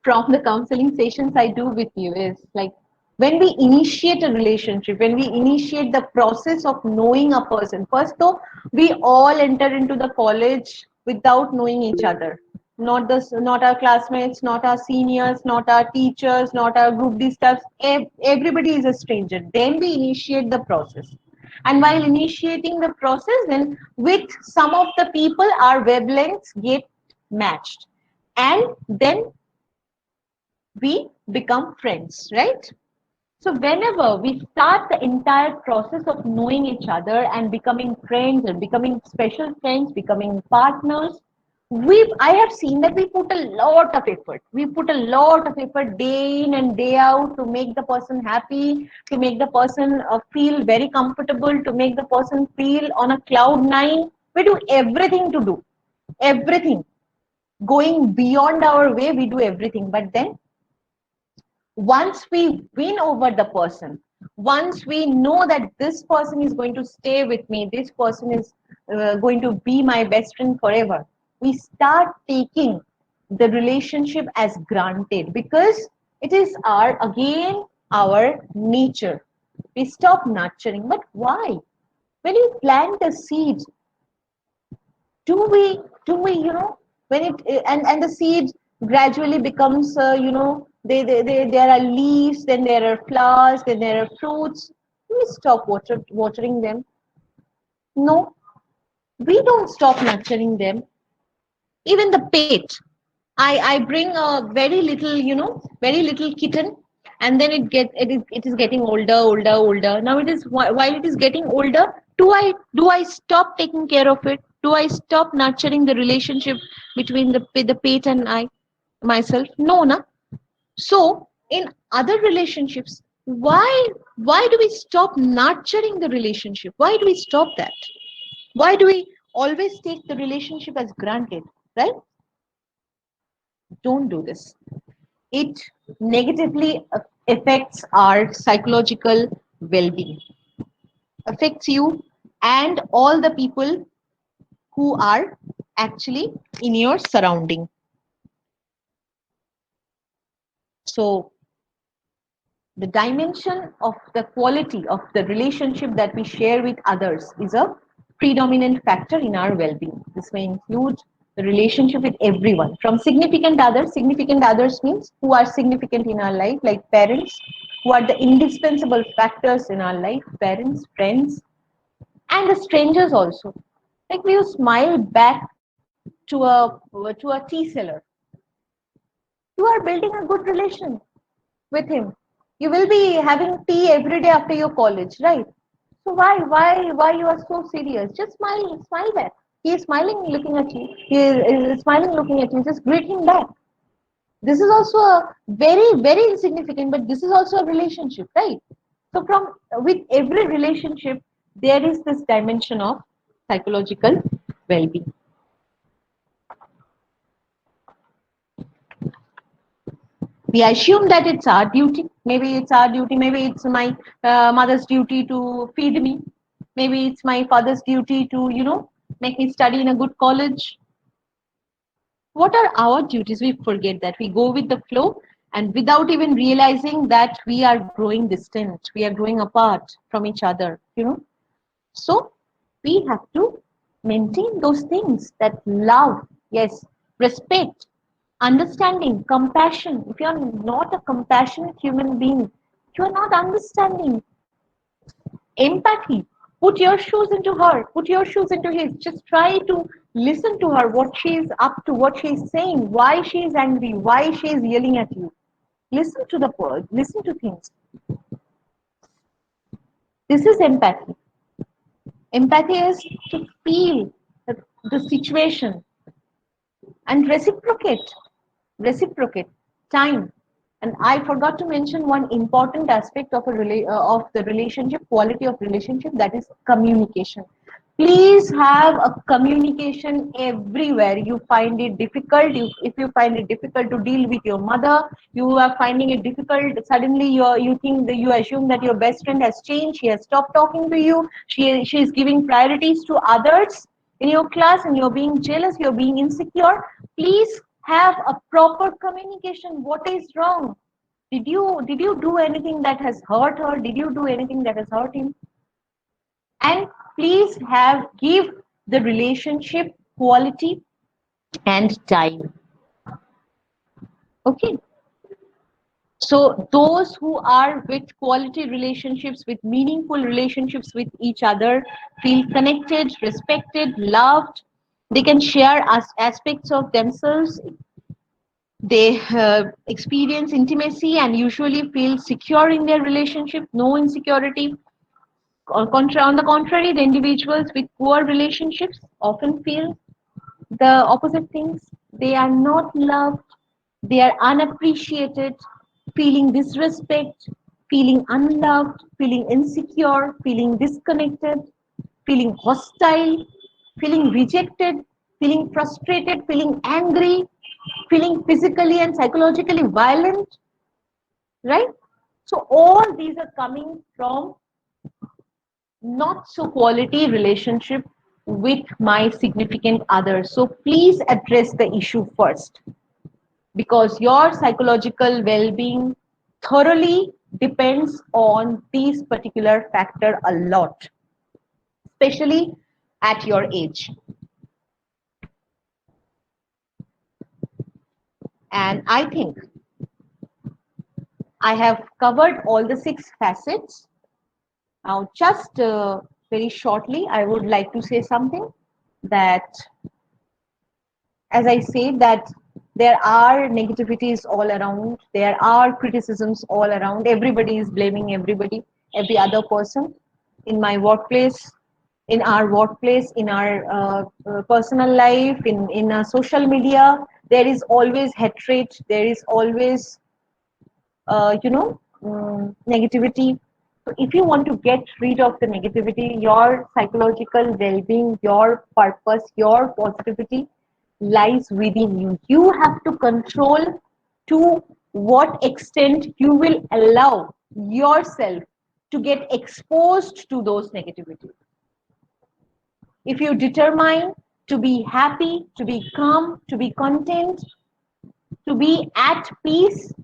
from the counseling sessions I do with you is like when we initiate a relationship, when we initiate the process of knowing a person, first though, we all enter into the college without knowing each other. Not our classmates, not our seniors, not our teachers, not our group D staffs. Everybody is a stranger. Then we initiate the process. And while initiating the process, then with some of the people, our wavelengths get matched. And then we become friends, right? So whenever we start the entire process of knowing each other and becoming friends and becoming special friends, becoming partners, I have seen that we put a lot of effort. We put a lot of effort day in and day out to make the person happy, to make the person feel very comfortable, to make the person feel on a cloud nine. We do everything to do everything, going beyond our way. We do everything, but then once we win over the person, once we know that this person is going to stay with me, this person is going to be my best friend forever, we start taking the relationship as granted because it is our nature. We stop nurturing. But why? When you plant a seed, do we when it and the seed gradually becomes there are leaves, then there are flowers, then there are fruits. Do we stop watering them? No, we don't stop nurturing them. Even the pet, I bring a very little kitten, and then it is getting older. Now it is while it is getting older, do I stop taking care of it? Do I stop nurturing the relationship between the pet and I myself? No, na. So in other relationships, why do we stop nurturing the relationship? Why do we stop that? Why do we always take the relationship as granted, right? Don't do this. It negatively affects our psychological well-being, affects you and all the people who are actually in your surrounding. So the dimension of the quality of the relationship that we share with others is a predominant factor in our well-being. This may include the relationship with everyone from significant others. Significant others means who are significant in our life, like parents, who are the indispensable factors in our life, parents, friends, and the strangers also. Like we smile back to a tea seller, you are building a good relation with him. You will be having tea every day after your college, right? So why you are so serious? Just smile back. He is smiling, looking at you. He is smiling, looking at you. Just greet him back. This is also a very insignificant, but this is also a relationship, right? So from with every relationship, there is this dimension of psychological well-being. We assume that it's our duty. Maybe it's our duty. Maybe it's my mother's duty to feed me. Maybe it's my father's duty to, make me study in a good college. What are our duties? We forget that. We go with the flow, and without even realizing that we are growing distant, we are growing apart from each other. So we have to maintain those things, that love, yes, respect, understanding, compassion. If you are not a compassionate human being, you are not understanding. Empathy. Put your shoes into her, put your shoes into his. Just try to listen to her, what she is up to, what she is saying, why she is angry, why she is yelling at you. Listen to the world, listen to things. This is empathy. Empathy is to feel the situation and reciprocate time. And I forgot to mention one important aspect of of the relationship, quality of relationship, that is communication. Please have a communication everywhere. You find it difficult, if you find it difficult to deal with your mother, you are finding it difficult, suddenly you think that you assume that your best friend has changed, she has stopped talking to you, she is giving priorities to others in your class, and you're being jealous, you're being insecure. Please have a proper communication. What is wrong? Did you do anything that has hurt her? Did you do anything that has hurt him? And please give the relationship quality and time. Okay. So those who are with quality relationships, with meaningful relationships with each other, feel connected, respected, loved. They can share aspects of themselves. They experience intimacy and usually feel secure in their relationship, no insecurity. On the contrary, the individuals with poor relationships often feel the opposite things. They are not loved, they are unappreciated, feeling disrespect, feeling unloved, feeling insecure, feeling disconnected, feeling hostile, feeling rejected, feeling frustrated, feeling angry, feeling physically and psychologically violent, right? So all these are coming from not so quality relationship with my significant other. So please address the issue first, because your psychological well-being thoroughly depends on these particular factor a lot, especially at your age. And I think I have covered all the 6 facets. Now, just very shortly, I would like to say something that, as I said, that there are negativities all around, there are criticisms all around. Everybody is blaming everybody, every other person. In my workplace, in our workplace, in our personal life, in social media, there is always hatred. There is always, negativity. So if you want to get rid of the negativity, your psychological well-being, your purpose, your positivity lies within you. You have to control to what extent you will allow yourself to get exposed to those negativities. If you determine to be happy, to be calm, to be content, to be at peace,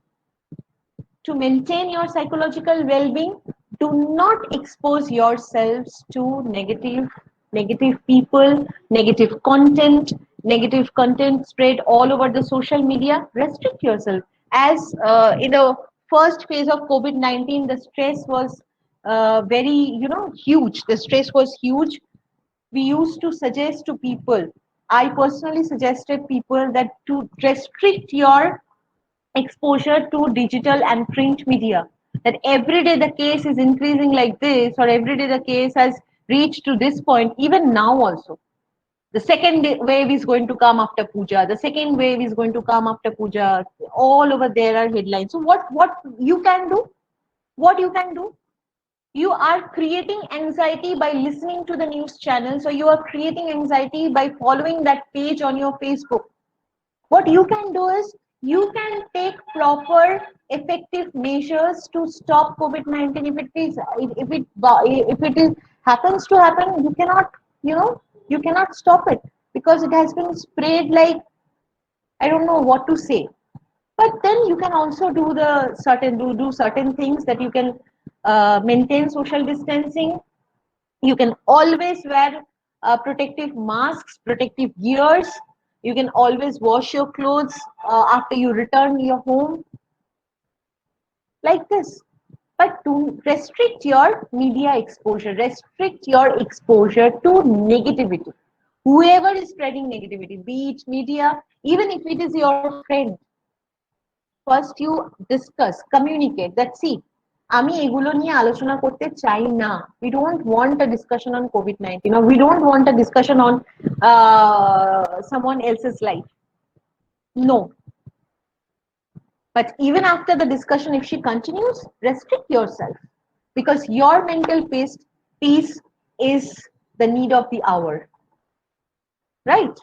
to maintain your psychological well-being, do not expose yourselves to negative people, negative content spread all over the social media. Restrict yourself. As in the first phase of COVID-19, the stress was very, huge. The stress was huge. We used to suggest to people, I personally suggested people that to restrict your exposure to digital and print media, that every day the case is increasing like this, or every day the case has reached to this point. Even now also, the second wave is going to come after puja, the second wave is going to come after puja. All over there are headlines. So what you can do, what you can do, you are creating anxiety by listening to the news channels, or you are creating anxiety by following that page on your Facebook. What you can do is you can take proper effective measures to stop COVID-19. If it is happens to happen, you cannot, you cannot stop it, because it has been spread like, I don't know what to say. But then you can also do certain things, that you can maintain social distancing. You can always wear protective masks, protective gears. You can always wash your clothes after you return your home, like this. But to restrict your media exposure, restrict your exposure to negativity. Whoever is spreading negativity, be it media, even if it is your friend, first you discuss, communicate that, see, আমি এগুলো নিয়ে আলোচনা করতে চাই না. We don't want a discussion on COVID-19, or we don't want a discussion on someone else's life. No. But even after the discussion, if she continues, restrict yourself, because your mental peace is the need of the hour. Right?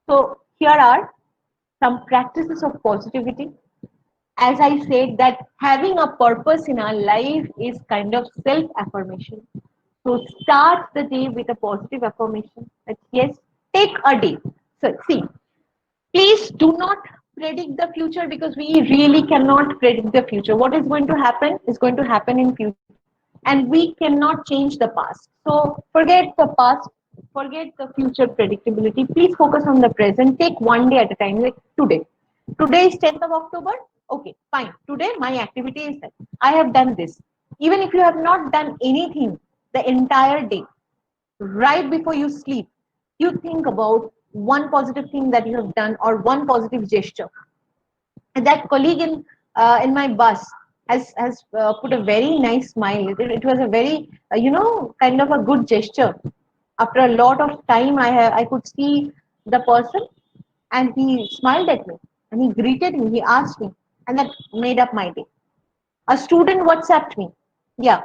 So here are some practices of positivity. As I said, that having a purpose in our life is kind of self-affirmation. So start the day with a positive affirmation that, yes, take a day. So see, Please do not predict the future, because we really cannot predict the future. What is going to happen is going to happen in future, and we cannot change the past. So forget the past, forget the future predictability. Please focus on the present. Take one day at a time. Like today. Today is 10th of October. Okay, fine. Today my activity is that I have done this. Even if you have not done anything the entire day, right before you sleep, you think about one positive thing that you have done or one positive gesture. And that colleague in my bus has put a very nice smile. It was a very kind of a good gesture. After a lot of time, I could see the person, and he smiled at me and he greeted me. He asked me, and that made up my day. A student WhatsApped me. Yeah.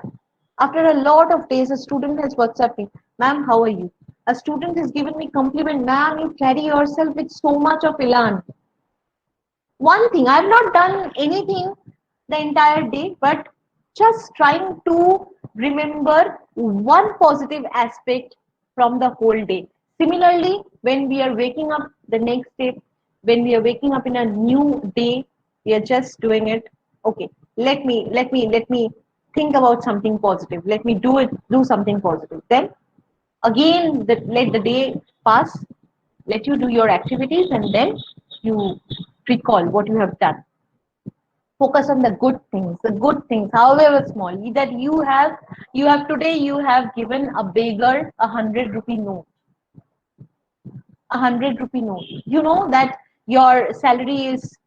After a lot of days, a student has WhatsApped me. Ma'am, how are you? A student has given me compliment. Ma'am, you carry yourself with so much of elan. One thing, I've not done anything the entire day, but just trying to remember one positive aspect from the whole day. Similarly, when we are waking up the next day, when we are waking up in a new day, we are just doing it. Okay, let me think about something positive. Let me do something positive. Then again, let the day pass, let you do your activities, and then you recall what you have done. Focus on the good things, however small. That you have today, you have given a beggar 100 rupee note. 100 rupee note. You know that your salary is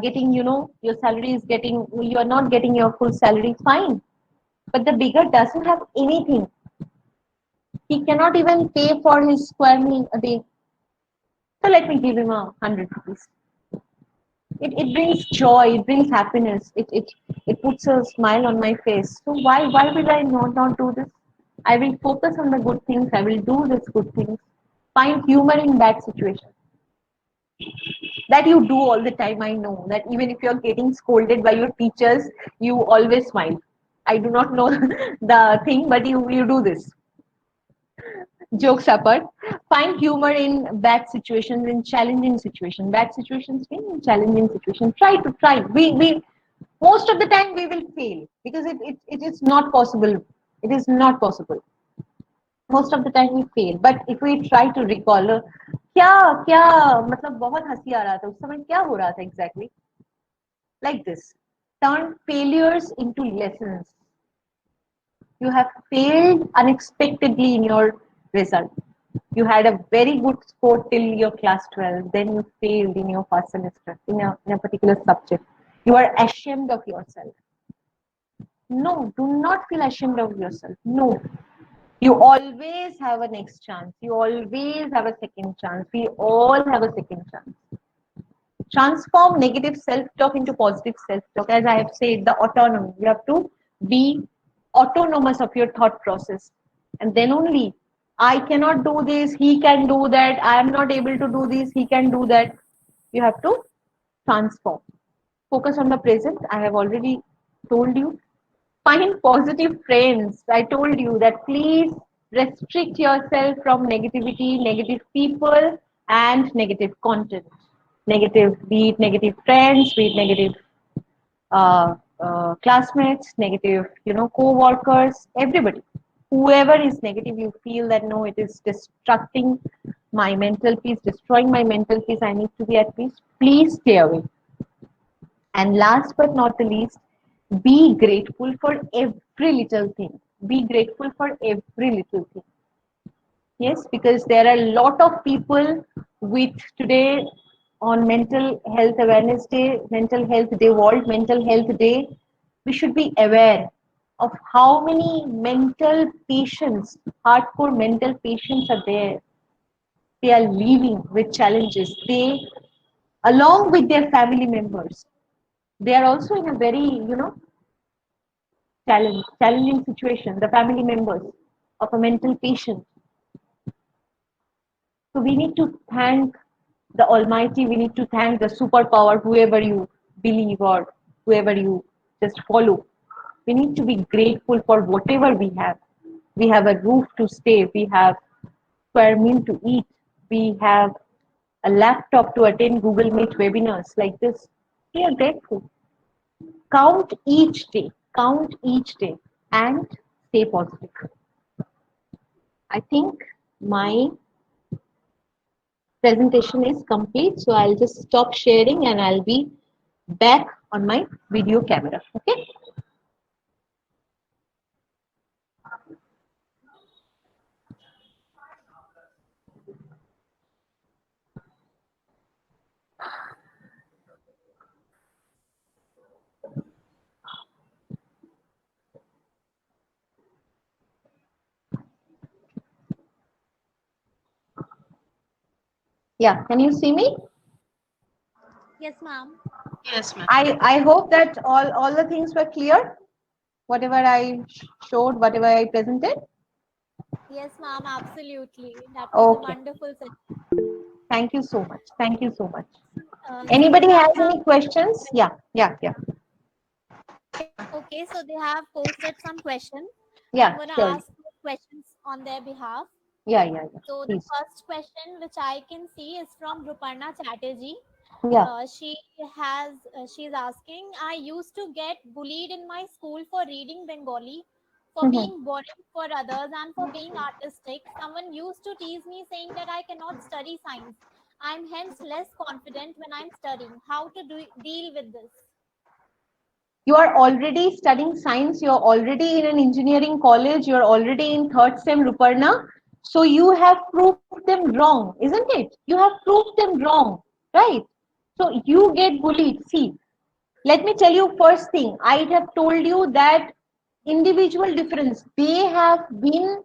getting, your salary is getting, you are not getting your full salary, fine. But the beggar doesn't have anything. He cannot even pay for his square meal a day. So let me give him 100 rupees. It brings joy, it brings happiness, it puts a smile on my face. So why will I not do this? I will focus on the good things, I will do these good things. Find humor in bad situations. That you do all the time. I know that even if you're getting scolded by your teachers, you always smile. I do not know the thing, but you do this. Jokes apart, find humor in bad situations, in challenging situations. Bad situations mean in challenging situations. Try. We most of the time we will fail because it is not possible. It is not possible. Most of the time we fail. But if we try to recall, क्या क्या मतलब बहुत हंसी आ रहा था उस समय क्या हो रहा था exactly? Like this. Turn failures into lessons. You have failed unexpectedly in your result. You had a very good score till your class 12, then you failed in your first semester in a particular subject. You are ashamed of yourself. No, do not feel ashamed of yourself. No. You always have a next chance. You always have a second chance. We all have a second chance. Transform negative self-talk into positive self-talk. As I have said, the autonomy. You have to be autonomous of your thought process. And then only, I cannot do this, he can do that, I am not able to do this, he can do that. You have to transform. Focus on the present. I have already told you. Find positive friends. I told you that please restrict yourself from negativity, negative people, and negative content. Negative, be it negative friends, be it negative classmates, negative, co-workers, everybody. Whoever is negative, you feel that no, it is destructing my mental peace, destroying my mental peace. I need to be at peace. Please stay away. And last but not the least, be grateful for every little thing. Be grateful for every little thing. Yes, because there are a lot of people with today on Mental Health Awareness Day, Mental Health Day, World Mental Health Day. We should be aware of how many mental patients, hardcore mental patients are there. They are living with challenges. They, along with their family members, they are also in a very, challenging situation. The family members of a mental patient. So we need to thank the Almighty. We need to thank the superpower, whoever you believe or whoever you just follow. We need to be grateful for whatever we have. We have a roof to stay. We have square meal to eat. We have a laptop to attend Google Meet webinars like this. We are grateful. Count each day, and stay positive. I think my presentation is complete, so I'll just stop sharing and I'll be back on my video camera. Okay. Yeah, can you see me?
Yes, ma'am.
Yes, ma'am.
I hope that all the things were clear. Whatever I showed, whatever I presented.
Yes, ma'am. Absolutely. That was a
Okay.
wonderful session.
Thank you so much. Thank you so much.
So we
Anybody
have
has
some.
any questions? Yeah.
Okay, so they have posted some questions. I'm
Yeah,
gonna
sure.
ask questions on their behalf.
Yeah.
So the
Please.
first question which I can see is from Ruparna Chatterjee.
Yeah.
She's asking, I used to get bullied in my school for reading Bengali, for
Mhm.
being boring for others, and for being artistic. Someone used to tease me saying that I cannot study science. I'm hence less confident when I'm studying. How to deal with this?
You are already studying science. You're already in an engineering college. You're already in third sem, Ruparna. So you have proved them wrong, isn't it? You have proved them wrong, right? So you get bullied. See, let me tell you first thing. I have told you that individual difference. They have been,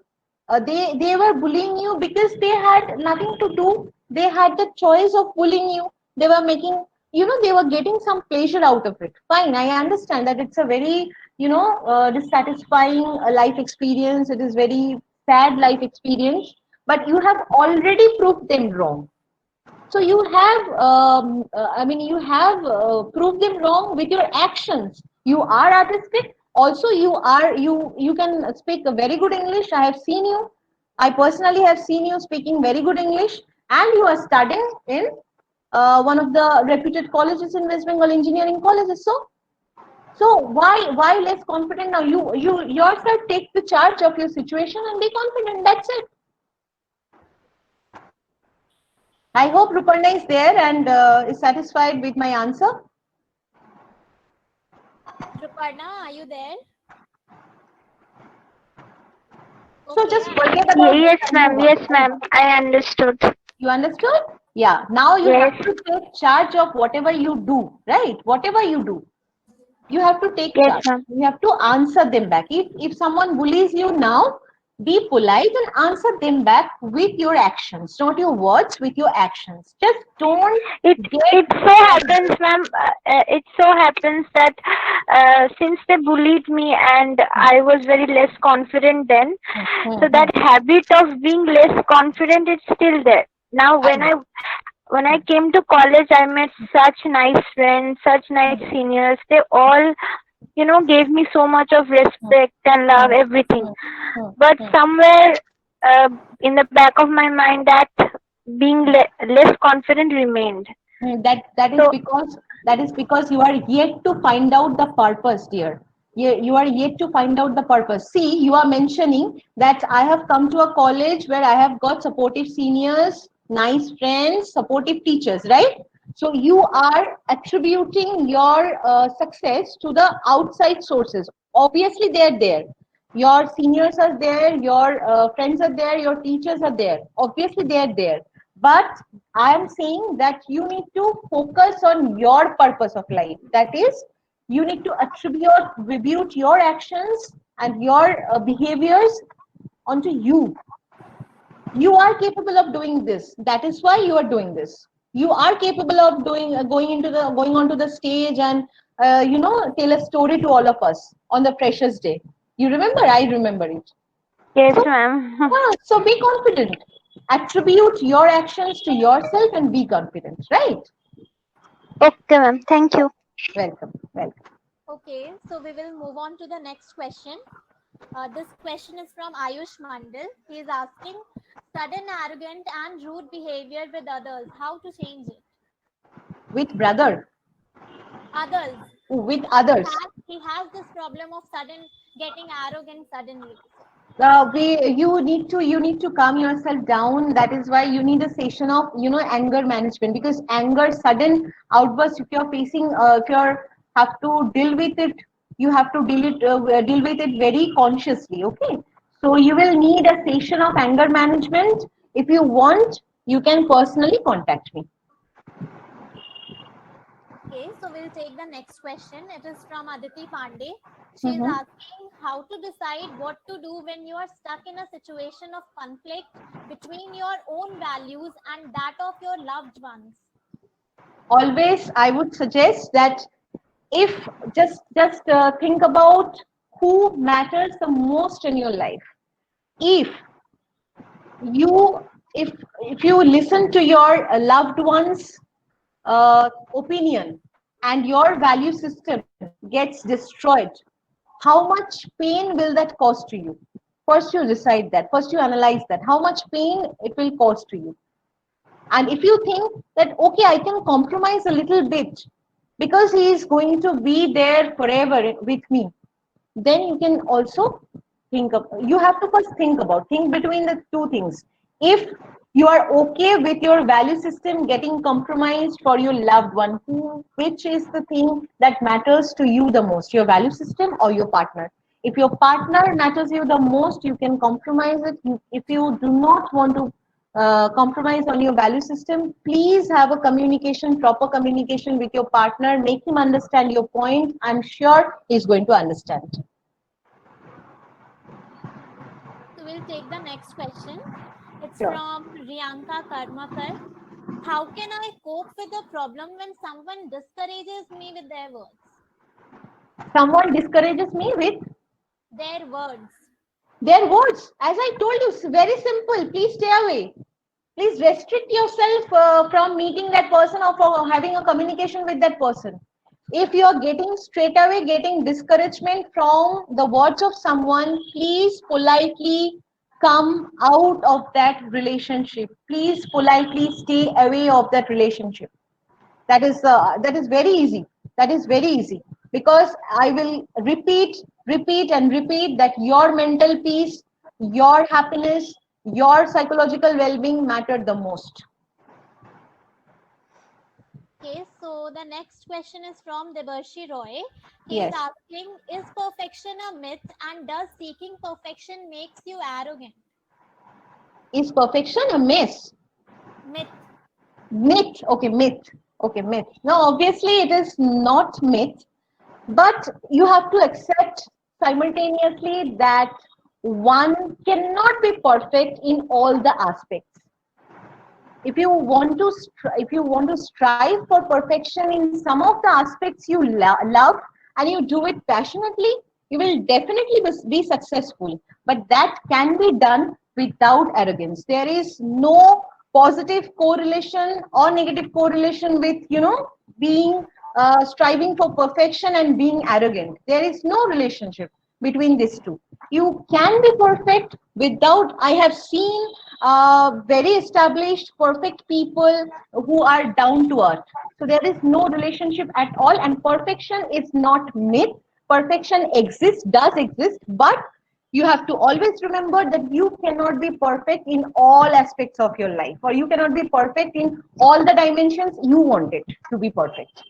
they were bullying you because they had nothing to do. They had the choice of bullying you. They were making, they were getting some pleasure out of it. Fine, I understand that it's a very, dissatisfying life experience. It is very sad life experience. But you have already proved them wrong. So you have, you have proved them wrong with your actions. You are artistic. Also, you can speak a very good English. I have seen you. I personally have seen you speaking very good English, and you are studying in one of the reputed colleges in West Bengal, engineering colleges. So why less confident now? You yourself take the charge of your situation and be confident. That's it. I hope Ruparna is there and is satisfied with my answer.
Ruparna, are you there?
So
Okay,
just forget about this
Yes,
and
ma'am.
move on.
Yes, ma'am. I understood.
You understood? Yeah. Now you
Yes.
have to take charge of whatever you do, right? Whatever you do, you have to take
Yes,
charge.
ma'am.
You have to answer them back. If someone bullies you now, be polite and answer them back with your actions, not your words, with your actions. Just don't
It
get.
so happens, ma'am. It so happens that since they bullied me and I was very less confident then, so that habit of being less confident is still there. Now, when I came to college, I met such nice friends, such nice seniors. They all, gave me so much of respect and love, everything. But somewhere in the back of my mind, that being less confident remained.
That
So
is because you are yet to find out the purpose, dear. You are yet to find out the purpose. See, you are mentioning that I have come to a college where I have got supportive seniors, nice friends, supportive teachers, right? So you are attributing your success to the outside sources. Obviously, they are there. Your seniors are there, your friends are there, your teachers are there. Obviously, they are there. But I am saying that you need to focus on your purpose of life. That is, you need to attribute your actions and your behaviors onto you. You are capable of doing this. That is why you are doing this. You are capable of doing going onto the stage and tell a story to all of us on the Freshers' Day. You remember? I remember it.
yes,
So,
ma'am.
yeah, so be confident. Attribute your actions to yourself and be confident, right?
Okay, ma'am. Thank you.
Welcome, welcome.
Okay, so we will move on to the next question. This question is from Ayush Mandal. He is asking, sudden arrogant and rude behavior with others. How to change it?
With brother,
Others.
with others.
He has this problem of sudden getting arrogant suddenly.
You need to calm yourself down. That is why you need a session of anger management, because anger, sudden outburst, if you're facing, if you're have to deal with it, you have to deal with it very consciously. Okay, so you will need a session of anger management. If you want, you can personally contact me.
Okay, so we'll take the next question. It is from Aditi Pandey. She is
Mhm.
asking how to decide what to do when you are stuck in a situation of conflict between your own values and that of your loved ones.
Always, I would suggest that if just think about who matters the most in your life. If you if you listen to your loved ones opinion and your value system gets destroyed, how much pain will that cause to you? First you decide that, first you analyze that, how much pain it will cause to you. And if you think that, okay, I can compromise a little bit because he is going to be there forever with me, then you can also you have to first think between the two things. If you are okay with your value system getting compromised for your loved one, which is the thing that matters to you the most, your value system or your partner? If your partner matters you the most, you can compromise it. If you do not want to compromise on your value system, please have a proper communication with your partner. Make him understand your point. I'm sure he's going to understand.
So we'll take the next question. It's
Sure.
from Riyanka Karmakar. How can I cope with the problem when someone discourages me with their words?
Someone discourages me with
Their words.
their words. As I told you, it's very simple. Please stay away. Please restrict yourself from meeting that person or for having a communication with that person. If you are getting straight away getting discouragement from the words of someone, please politely come out of that relationship. Please politely stay away of that relationship. That is very easy. That is very easy, because I will repeat and repeat that your mental peace, your happiness, your psychological well-being matter the most.
Okay, so the next question is from Debarshi Roy. He is
Yes.
asking, is perfection a myth and does seeking perfection makes you arrogant?
Is perfection a myth?
Myth.
Myth. Okay, myth. Okay, myth. Now, obviously, it is not myth, but you have to accept simultaneously that one cannot be perfect in all the aspects. If you want to if you want to strive for perfection in some of the aspects you love, and you do it passionately, you will definitely be successful. But that can be done without arrogance. There is no positive correlation or negative correlation with being striving for perfection and being arrogant. There is no relationship between these two. You can be perfect without. I have seen very established perfect people who are down to earth. So there is no relationship at all, and perfection is not myth. Perfection exists, does exist, but you have to always remember that you cannot be perfect in all aspects of your life, or you cannot be perfect in all the dimensions you want it to be perfect.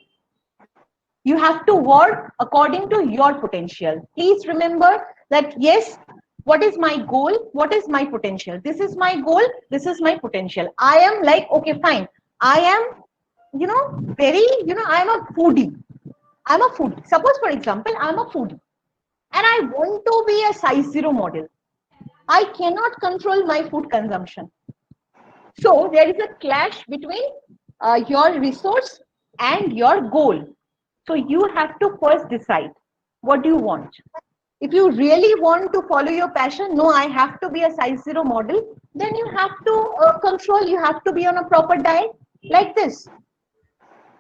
You have to work according to your potential. Please remember that, yes, what is my goal, what is my potential, this is my goal, this is my potential. I am like, okay, fine, I am very, I am a foodie. I'm a foodie. Suppose, for example, I'm a foodie and I want to be a size 0 model. I cannot control my food consumption. So there is a clash between your resource and your goal. So you have to first decide, what do you want? If you really want to follow your passion, no, I have to be a size 0 model, then you have to control, you have to be on a proper diet like this.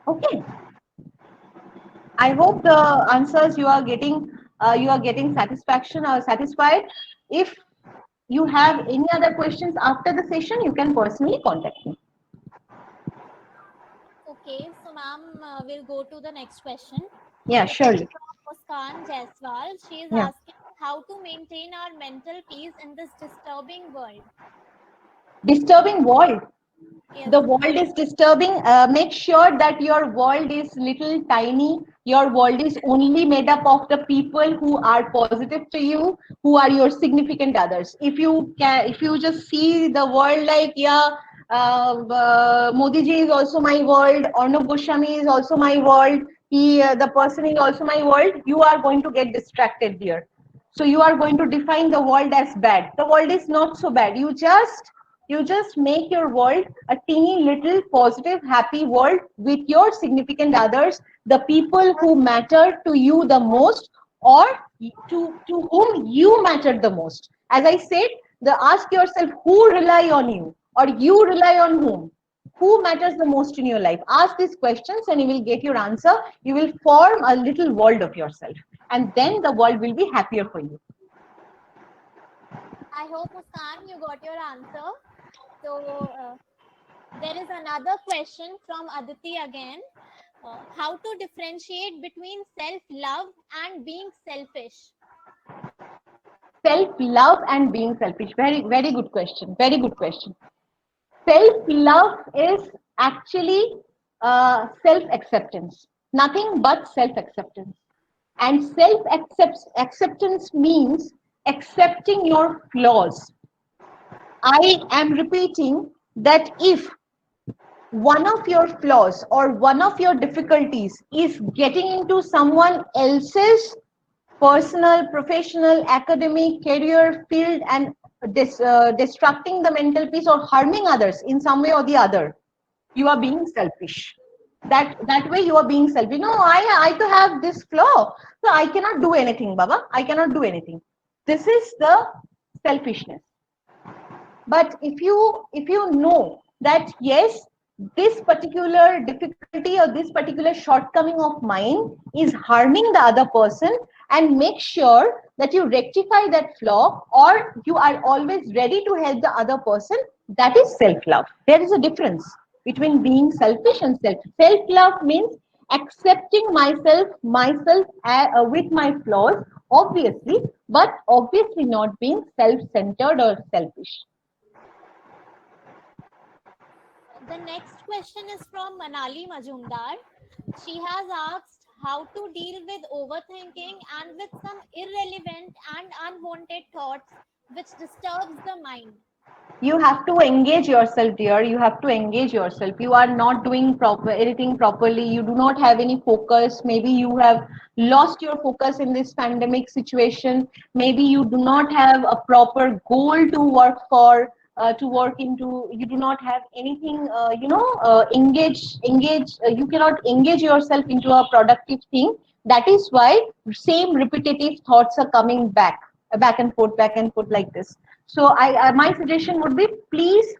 Okay. I hope the answers you are getting satisfaction or satisfied. If you have any other questions after the session, you can personally contact me.
Okay, so ma'am, we'll go to the next question.
Yeah,
It is
surely.
from Muskan Jaiswal. She is
Yeah.
asking how to maintain our mental peace in this disturbing world.
Disturbing world.
Yes,
The
ma'am.
world is disturbing. Make sure that your world is little tiny. Your world is only made up of the people who are positive to you, who are your significant others. If you just see the world like, yeah, Modi ji is also my world, Arnab Goswami is also my world, the person is also my world, you are going to get distracted there. So you are going to define the world as bad. The world is not so bad. You just make your world a teeny little positive, happy world with your significant others, the people who matter to you the most, or to whom you matter the most. As I said, ask yourself who rely on you, or you rely on whom. Who matters the most in your life? Ask these questions and you will get your answer. You will form a little world of yourself, and then the world will be happier for you.
I hope, Muskan, you got your answer. So, there is another question from Aditi again. How to differentiate between self love and being selfish?
Self-love and being selfish. Very, very good question. Very good question. Self-love is actually self-acceptance. Nothing but self-acceptance. And self-acceptance means accepting your flaws. I am repeating that if one of your flaws or one of your difficulties is getting into someone else's personal, professional, academic, career field and destructing the mental peace or harming others in some way or the other, you are being selfish. That way you are being selfish. No, I to have this flaw, so I cannot do anything, Baba. I cannot do anything. This is the selfishness. But if you know that yes, this particular difficulty or this particular shortcoming of mine is harming the other person, and make sure that you rectify that flaw, or you are always ready to help the other person, that is self love. There is a difference between being selfish and self love. Means accepting myself with my flaws, obviously, but obviously not being self centered or selfish.
The next question is from Manali Majumdar. She has asked how to deal with overthinking and with some irrelevant and unwanted thoughts which disturbs the mind.
You have to engage yourself, dear. You have to engage yourself. You are not doing anything properly. You do not have any focus. Maybe you have lost your focus in this pandemic situation. Maybe you do not have a proper goal to work for, to work into. You do not have anything, you cannot engage yourself into a productive thing. That is why same repetitive thoughts are coming back and forth like this. So my suggestion would be, please,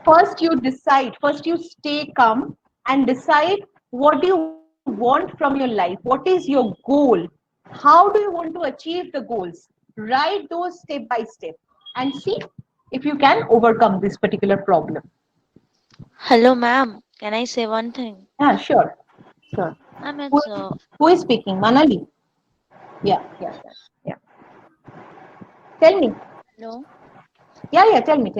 first you stay calm and decide what do you want from your life, what is your goal, how do you want to achieve the goals. Write those step by step and see if you can overcome this particular problem.
Hello, ma'am. Can I say one thing?
Yeah, sure.
Ma'am,
who,
it's
who is speaking? Manali? Yeah. Tell me.
hello.
Yeah, tell me.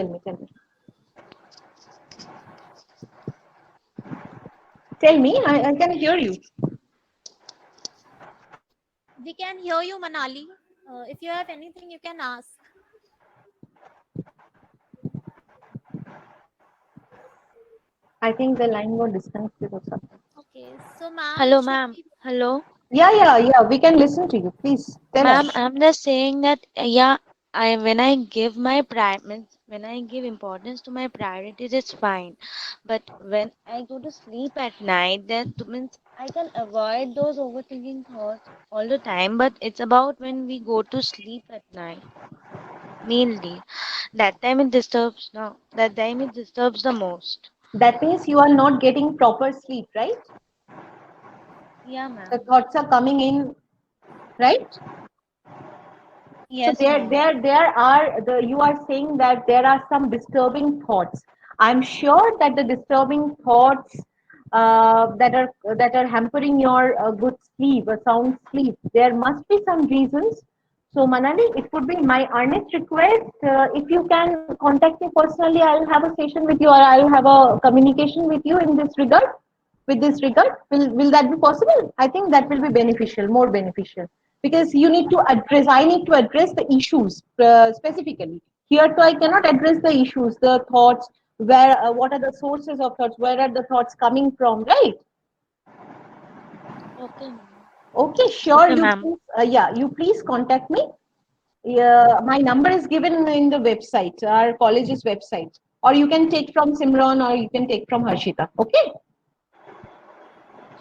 Tell me, I can hear you.
We can hear you, Manali. If you have anything, you can ask.
I think the line got disconnected or something.
Okay, so ma'am,
Hello,
should
ma'am.
we...
Hello,
Yeah. We can listen to you. Please tell
ma'am.
us.
I'm just saying that yeah, I when I give my when I give importance to my priorities, it's fine. But when I go to sleep at night, that means I can avoid those overthinking thoughts all the time. But it's about when we go to sleep at night, mainly. That time it disturbs. No, that time it disturbs the most.
That means you are not getting proper sleep, right?
Yeah,
The
ma'am.
thoughts are coming in, right?
Yes,
there,
ma'am.
you are saying that there are some disturbing thoughts. I'm sure that the disturbing thoughts that are hampering your good sleep, a sound sleep, there must be some reasons. So Manali, it would be my earnest request, if you can contact me personally, I'll have a session with you, or I'll have a communication with you in this regard. With this regard, will that be possible? I think that will be beneficial, more beneficial, because you need to address. I need to address the issues specifically. Here, too, I cannot address the issues, the thoughts. Where, what are the sources of thoughts? Where are the thoughts coming from? Right?
Okay, ma'am.
Okay, sure.
Okay,
You
ma'am.
please, yeah, you please contact me. Yeah, my number is given in the website, our college's website, or you can take from Simran, or you can take from Harshita. Okay.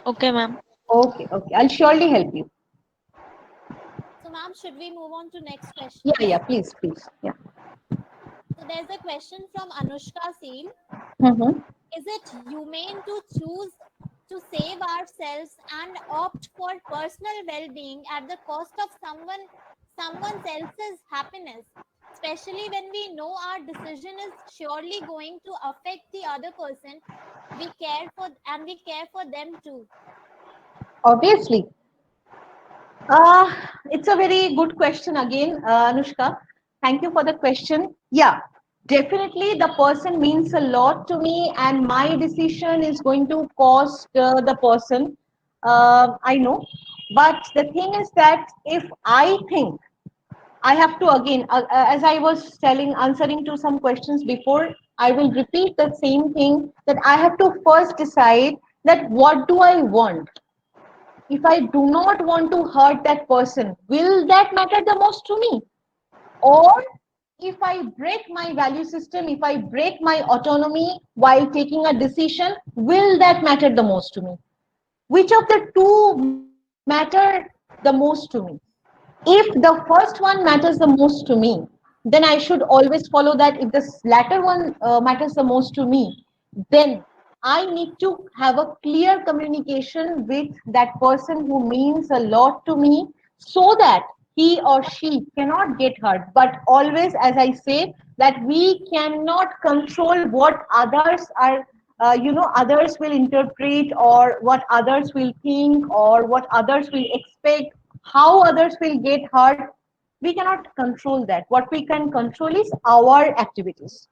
Okay, ma'am.
Okay. Okay. I'll surely help you.
So, ma'am, should we move on to next
Yeah.
questions?
Yeah. Please. Please. Yeah.
So, there's a question from Anushka Seal.
Mm-hmm.
Is it humane to choose to save ourselves and opt for personal well-being at the cost of someone else's happiness, especially when we know our decision is surely going to affect the other person we care for, and we care for them too?
Obviously. It's a very good question again, Anushka. Thank you for the question. Yeah, definitely the person means a lot to me, and my decision is going to cost the person. I know. But the thing is that if I think I have to again, as I was telling, answering to some questions before, I will repeat the same thing, that I have to first decide that what do I want. If I do not want to hurt that person, will that matter the most to me? Or if I break my value system, if I break my autonomy while taking a decision, will that matter the most to me? Which of the two matter the most to me? If the first one matters the most to me, then I should always follow that. If the latter one matters the most to me, then I need to have a clear communication with that person who means a lot to me, so that he or she cannot get hurt. But always, as I say, that we cannot control what others are, others will interpret, or what others will think, or what others will expect, how others will get hurt. We cannot control that. What we can control is our activities.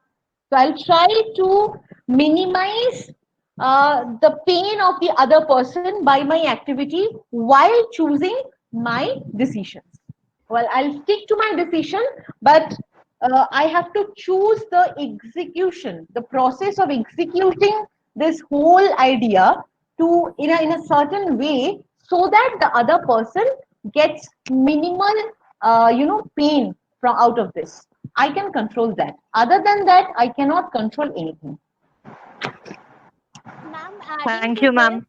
So I'll try to minimize the pain of the other person by my activity while choosing my decisions. Well, I'll stick to my decision, but I have to choose the execution, the process of executing this whole idea to in a certain way, so that the other person gets minimal pain from out of this. I can control that. Other than that, I cannot control anything.
Ma'am,
Thank you, ma'am.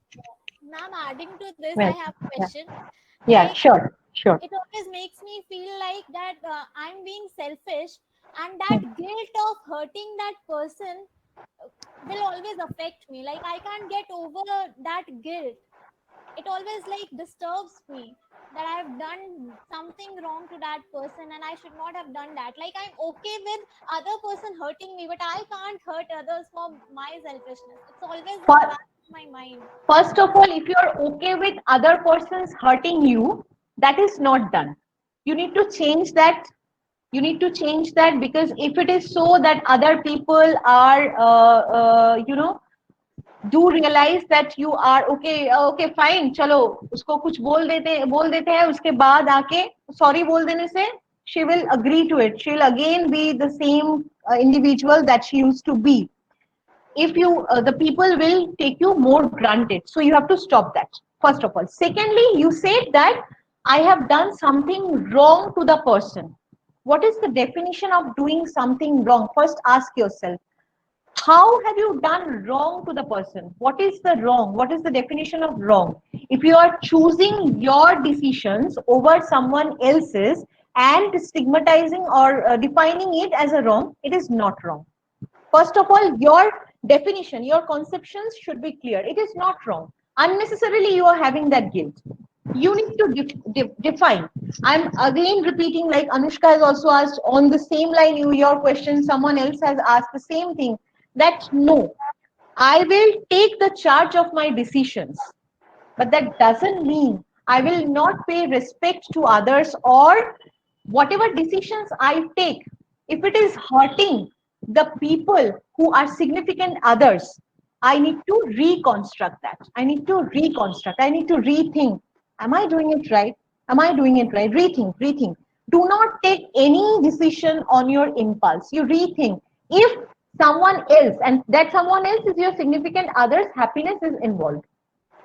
adding to this, I
Well,
have a
yeah,
question.
yeah,
Like,
sure, sure.
it always makes me feel like that I'm being selfish, and that guilt of hurting that person will always affect me. Like, I can't get over that guilt. It always like disturbs me that I've done something wrong to that person and I should not have done that. Like, I'm okay with other person hurting me, but I can't hurt others for my selfishness. It's always in the
But
back of my mind.
first of all, if you're okay with other persons hurting you, that is not done. You need to change that. You need to change that, because if it is so that other people are do realize that you are okay, okay fine, चलो उसको कुछ बोल देते हैं, उसके बाद आके sorry बोल देने से she will agree to it. She will again be the same individual that she used to be. If you the people will take you more granted, so you have to stop that, first of all. Secondly, you said that I have done something wrong to the person. What is the definition of doing something wrong? First ask yourself, how have you done wrong to the person? What is the wrong? What is the definition of wrong? If you are choosing your decisions over someone else's and stigmatizing or defining it as a wrong, it is not wrong. First of all, your definition, your conceptions should be clear. It is not wrong. Unnecessarily, you are having that guilt. You need to define. I'm again repeating, like Anushka has also asked on the same line, your question, someone else has asked the same thing, that no, I will take the charge of my decisions, but that doesn't mean I will not pay respect to others, or whatever decisions I take, if it is hurting the people who are significant others, I need to reconstruct that. I need to reconstruct. I need to rethink. Am I doing it right? Am I doing it right? Rethink, rethink. Do not take any decision on your impulse. You rethink. If someone else, and that someone else is your significant other's happiness is involved.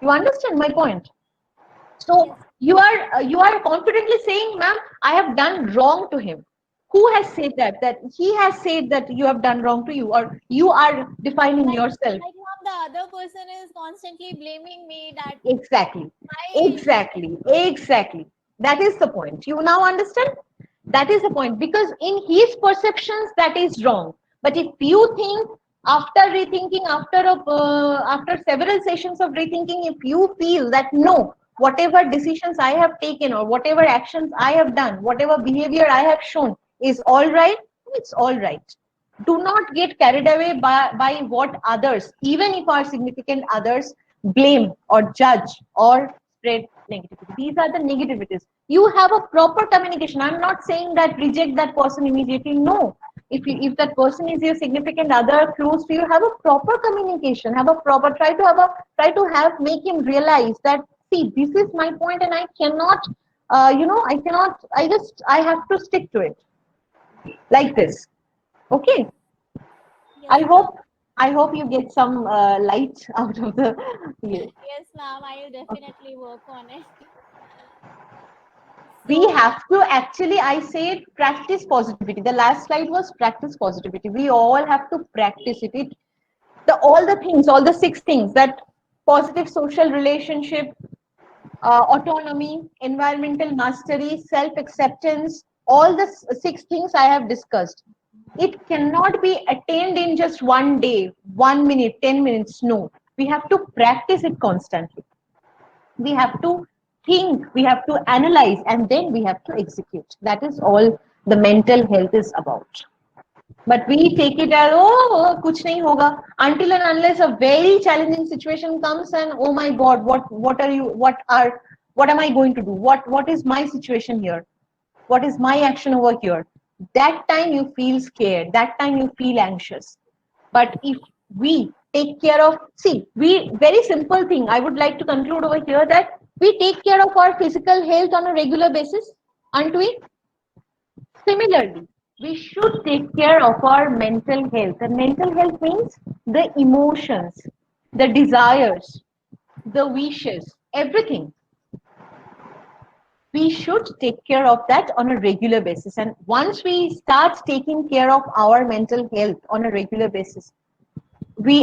You understand my point? So you are confidently saying, ma'am, I have done wrong to him. Who has said that? That he has said that you have done wrong to you, or you are defining yourself.
Like ma'am, the other person is constantly blaming me that
Exactly.
I
Exactly. Exactly. That is the point. You now understand? That is the point. Because in his perceptions, that is wrong. But if you think, after rethinking, after several sessions of rethinking, if you feel that no, whatever decisions I have taken or whatever actions I have done, whatever behavior I have shown is all right, it's all right. Do not get carried away by what others, even if our significant others, blame or judge or spread negativity. These are the negativities. You have a proper communication. I'm not saying that reject that person immediately. No. If that person is your significant other close to you, have a proper communication. Have a proper try to have make him realize that, see, this is my point and I cannot I cannot, I have to stick to it like this. Okay.
yes,
I
ma'am.
hope I hope you get some light out of the. Yeah.
Yes, ma'am. I will definitely work on it.
We
So
have to actually, I said, practice positivity. The last slide was practice positivity. We all have to practice it. The all the things, all the six things, that positive social relationship, autonomy, environmental mastery, self acceptance, all the six things I have discussed. It cannot be attained in just one day, 1 minute, 10 minutes. No, we have to practice it constantly. We have to think, we have to analyze, and then we have to execute. That is all the mental health is about. But we take it as, oh, kuch nahi hoga, until and unless a very challenging situation comes, and oh my God, what am I going to do? What is my situation here? What is my action over here? That time you feel scared. That time you feel anxious. But if we take care of, see, we, very simple thing, I would like to conclude over here, that we take care of our physical health on a regular basis, aren't we? Similarly, we should take care of our mental health. And mental health means the emotions, the desires, the wishes, everything. We should take care of that on a regular basis. And once we start taking care of our mental health on a regular basis,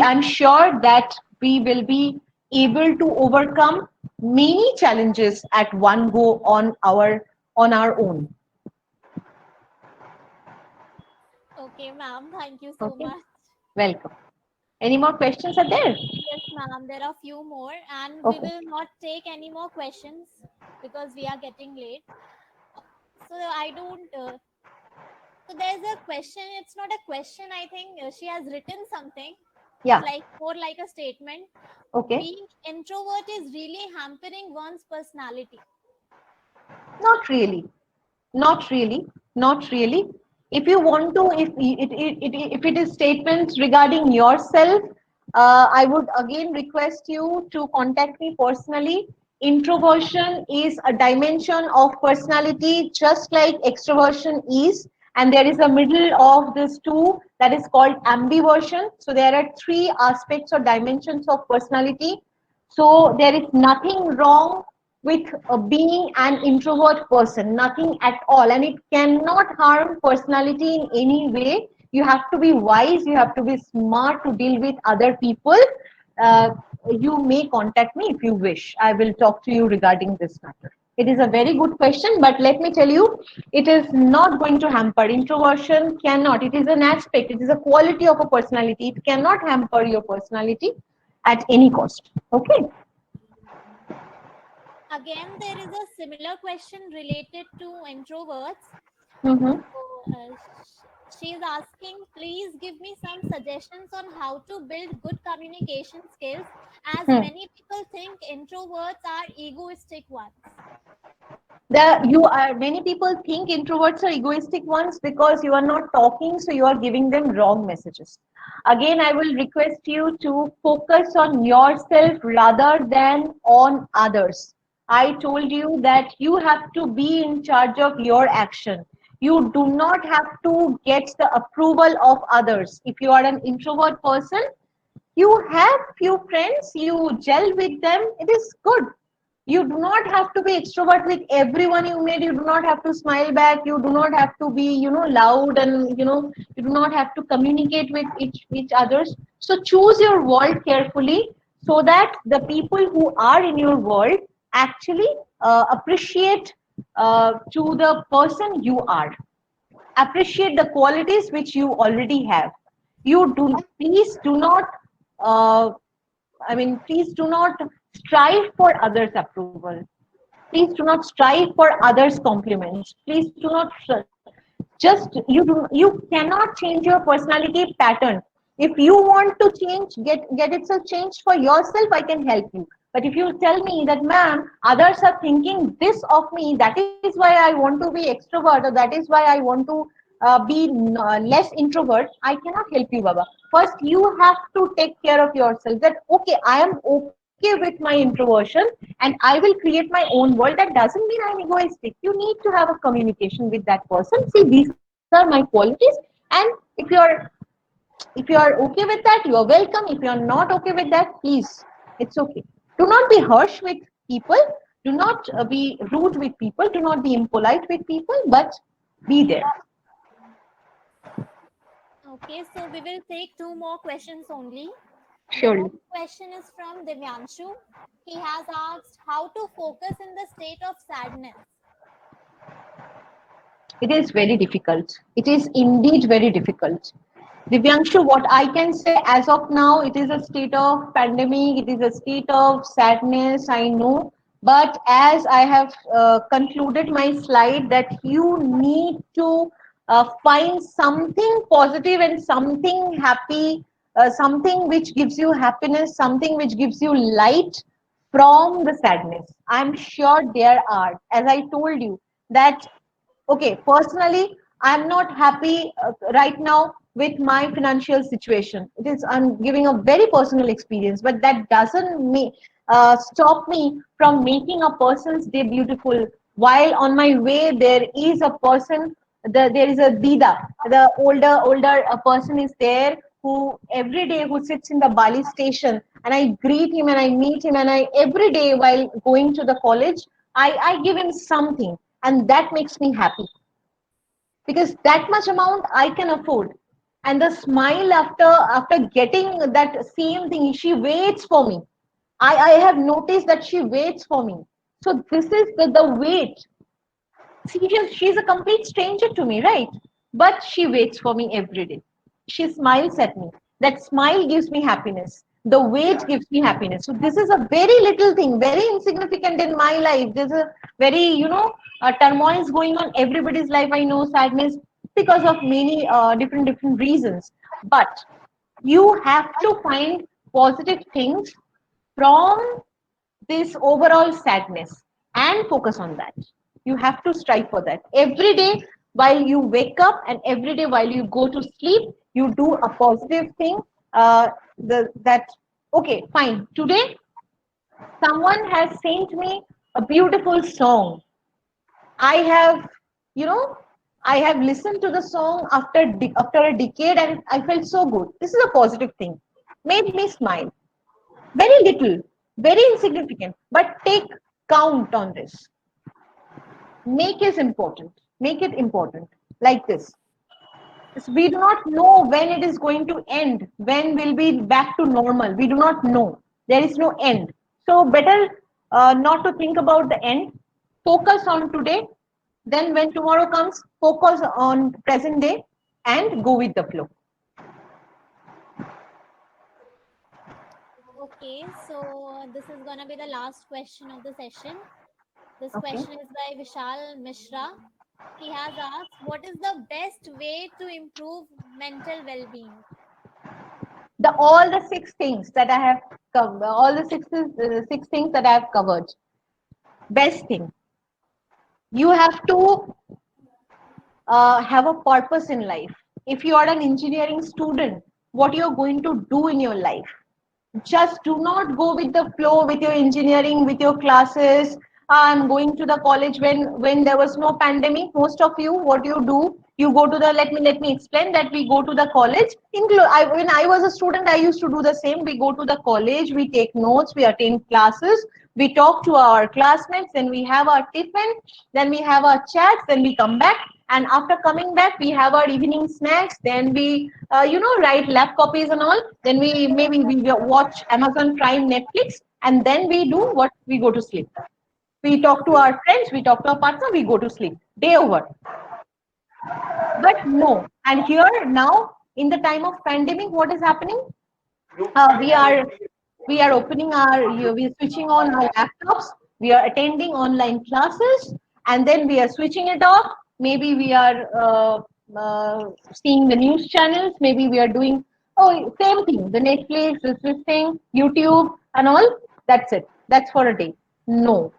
I'm sure that we will be able to overcome many challenges at one go on our own.
okay, ma'am. Thank you so
Okay,
much.
welcome. Any more questions are there?
Yes, ma'am. There are few more, and we
Okay.
will not take any more questions because we are getting late. So I don't. So there's a question. It's not a question. I think she has written something. It's
Yeah.
like more like a statement.
Okay.
Being introvert is really hampering one's personality.
Not really. Not really. Not really. If you want to, if it is statements regarding yourself, I would again request you to contact me personally. Introversion is a dimension of personality, just like extroversion is, and there is a middle of these two that is called ambiversion. So there are three aspects or dimensions of personality. So there is nothing wrong with being an introvert person, nothing at all, and it cannot harm personality in any way. You have to be wise, you have to be smart to deal with other people. uh, you may contact me if you wish. I will talk to you regarding this matter. It is a very good question, but let me tell you, it is not going to hamper. Introversion cannot. It is an aspect, it is a quality of a personality. It cannot hamper your personality at any cost. Okay.
again, there is a similar question related to introverts.
Mm-hmm.
So, she's asking, please give me some suggestions on how to build good communication skills, as
Hmm.
many people think introverts are egoistic ones.
You are many people think introverts are egoistic ones because you are not talking, so you are giving them wrong messages. Again, I will request you to focus on yourself rather than on others. I told you that you have to be in charge of your action. You do not have to get the approval of others. If you are an introvert person, you have few friends, you gel with them, it is good. You do not have to be extrovert with everyone you meet. You do not have to smile back. You do not have to be, loud, and you do not have to communicate with each others. So choose your world carefully so that the people who are in your world actually appreciate to the person you are. Appreciate the qualities which you already have. You do Please do not uh, please do not strive for others' approval. Please do not strive for others' compliments. Please do not you cannot change your personality pattern. If you want to change, get itself changed for yourself, I can help you. But if you tell me that, ma'am, others are thinking this of me, that is why I want to be extrovert, or that is why I want to be less introvert, I cannot help you, Baba. First, you have to take care of yourself. That okay, I am okay with my introversion, and I will create my own world. That doesn't mean I'm egoistic. You need to have a communication with that person. See, these are my qualities, and if you are okay with that, you are welcome. If you are not okay with that, please, it's okay. Do not be harsh with people. Do not be rude with people. Do not be impolite with people, but be there.
Okay, so we will take two more questions only. The
Surely.
next question is from Divyanshu. He has asked how to focus in the state of sadness.
It is very difficult. It is indeed very difficult. Divyanshu, what I can say as of now, it is a state of pandemic, it is a state of sadness, I know. But as I have concluded my slide, that you need to find something positive and something happy, something which gives you happiness, something which gives you light from the sadness. I'm sure there are. As I told you, that okay, personally, I'm not happy right now with my financial situation. I'm giving a very personal experience, but that doesn't stop me from making a person's day beautiful. While on my way, there is a person, there is a Dida, the older person is there, who every day who sits in the Bali station, and I greet him and I meet him, and I every day while going to the college, I give him something, and that makes me happy because that much amount I can afford. And the smile after getting that same thing, she waits for me. I have noticed that she waits for me. So this is the wait. She's a complete stranger to me, right? But she waits for me every day. She smiles at me. That smile gives me happiness. The wait gives me happiness. So this is a very little thing, very insignificant in my life. There's a very, turmoil is going on everybody's life. I know sadness because of many different reasons. But you have to find positive things from this overall sadness and focus on that. You have to strive for that every day while you wake up, and every day while you go to sleep. You do a positive thing. That okay, fine. Today, someone has sent me a beautiful song. I have, you know, I have listened to the song after a decade, and I felt so good. This is a positive thing. Made me smile. Very little, very insignificant, but take count on this. Make is important. Make it important. Like this. We do not know when it is going to end, when we'll be back to normal. We do not know. There is no end. So better not to think about the end. Focus on today. Then when tomorrow comes, focus on present day and go with the flow.
Okay, so this is gonna be the last question of the session. This
Okay.
question is by Vishal Mishra. He has asked, what is the best way to improve mental well-being?
All the six things that I have covered, all the six things that I have covered. Best thing, you have to have a purpose in life. If you are an engineering student, what you're going to do in your life? Just do not go with the flow with your engineering, with your classes. I'm going to the college when there was no pandemic. Most of you, what you do, you go to the, let me explain that we go to the college. When I was a student, I used to do the same. We go to the college, we take notes, we attend classes, we talk to our classmates, then we have our tiffin, then we have our chats, then we come back, and after coming back we have our evening snacks, then we write lab copies and all, then we watch Amazon Prime, Netflix, and then we do what, we go to sleep. We talk to our friends, we talk to our partner, we go to sleep, day over. But no, and here now in the time of pandemic, what is happening? We are opening we are switching on our laptops, we are attending online classes, and then we are switching it off. Maybe we are seeing the news channels, maybe we are doing, oh, same thing, the Netflix, this thing, YouTube and all. That's it, that's for a day. No,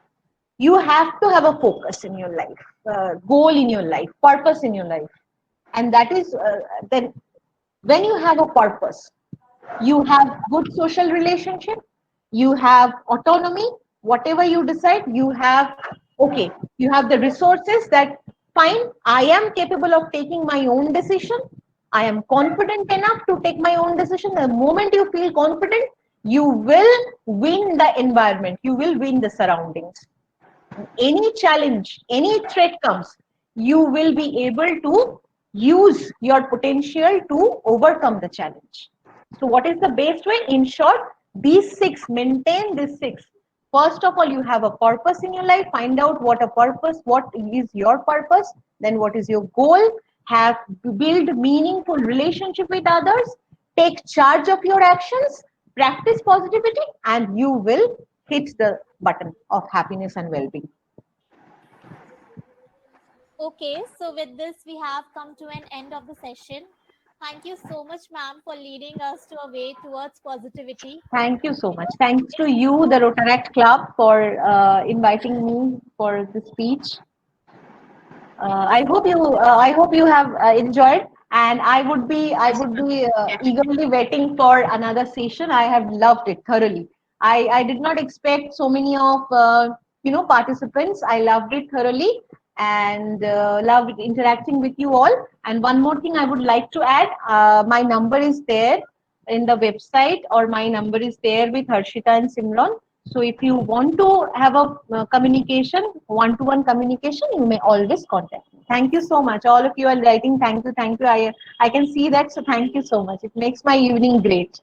you have to have a focus in your life, goal in your life, purpose in your life. And that is then when you have a purpose, you have good social relationship, you have autonomy, whatever you decide, you have, okay, you have the resources that, fine, I am capable of taking my own decision, I am confident enough to take my own decision. The moment you feel confident, you will win the environment, you will win the surroundings. Any challenge, any threat comes, you will be able to use your potential to overcome the challenge. So what is the best way? In short, these six, maintain these six. First of all, you have a purpose in your life. Find out what is your purpose, then what is your goal. Have build meaningful relationship with others. Take charge of your actions. Practice positivity, and you will hit the button of happiness and well-being.
Okay, so with this, we have come to an end of the session. Thank you so much, ma'am, for leading us to a way towards positivity.
Thank you so much. Thanks to you, the Rotaract Club, for inviting me for the speech. I hope you have enjoyed, and I would be eagerly waiting for another session. I have loved it thoroughly. I did not expect so many of participants. I loved it thoroughly, and loved interacting with you all. And one more thing I would like to add: my number is there in the website, or my number is there with Harshita and Simran. So if you want to have a communication, one-to-one communication, you may always contact me. Thank you so much. All of you are writing, thank you, thank you. I can see that, so thank you so much. It makes my evening great.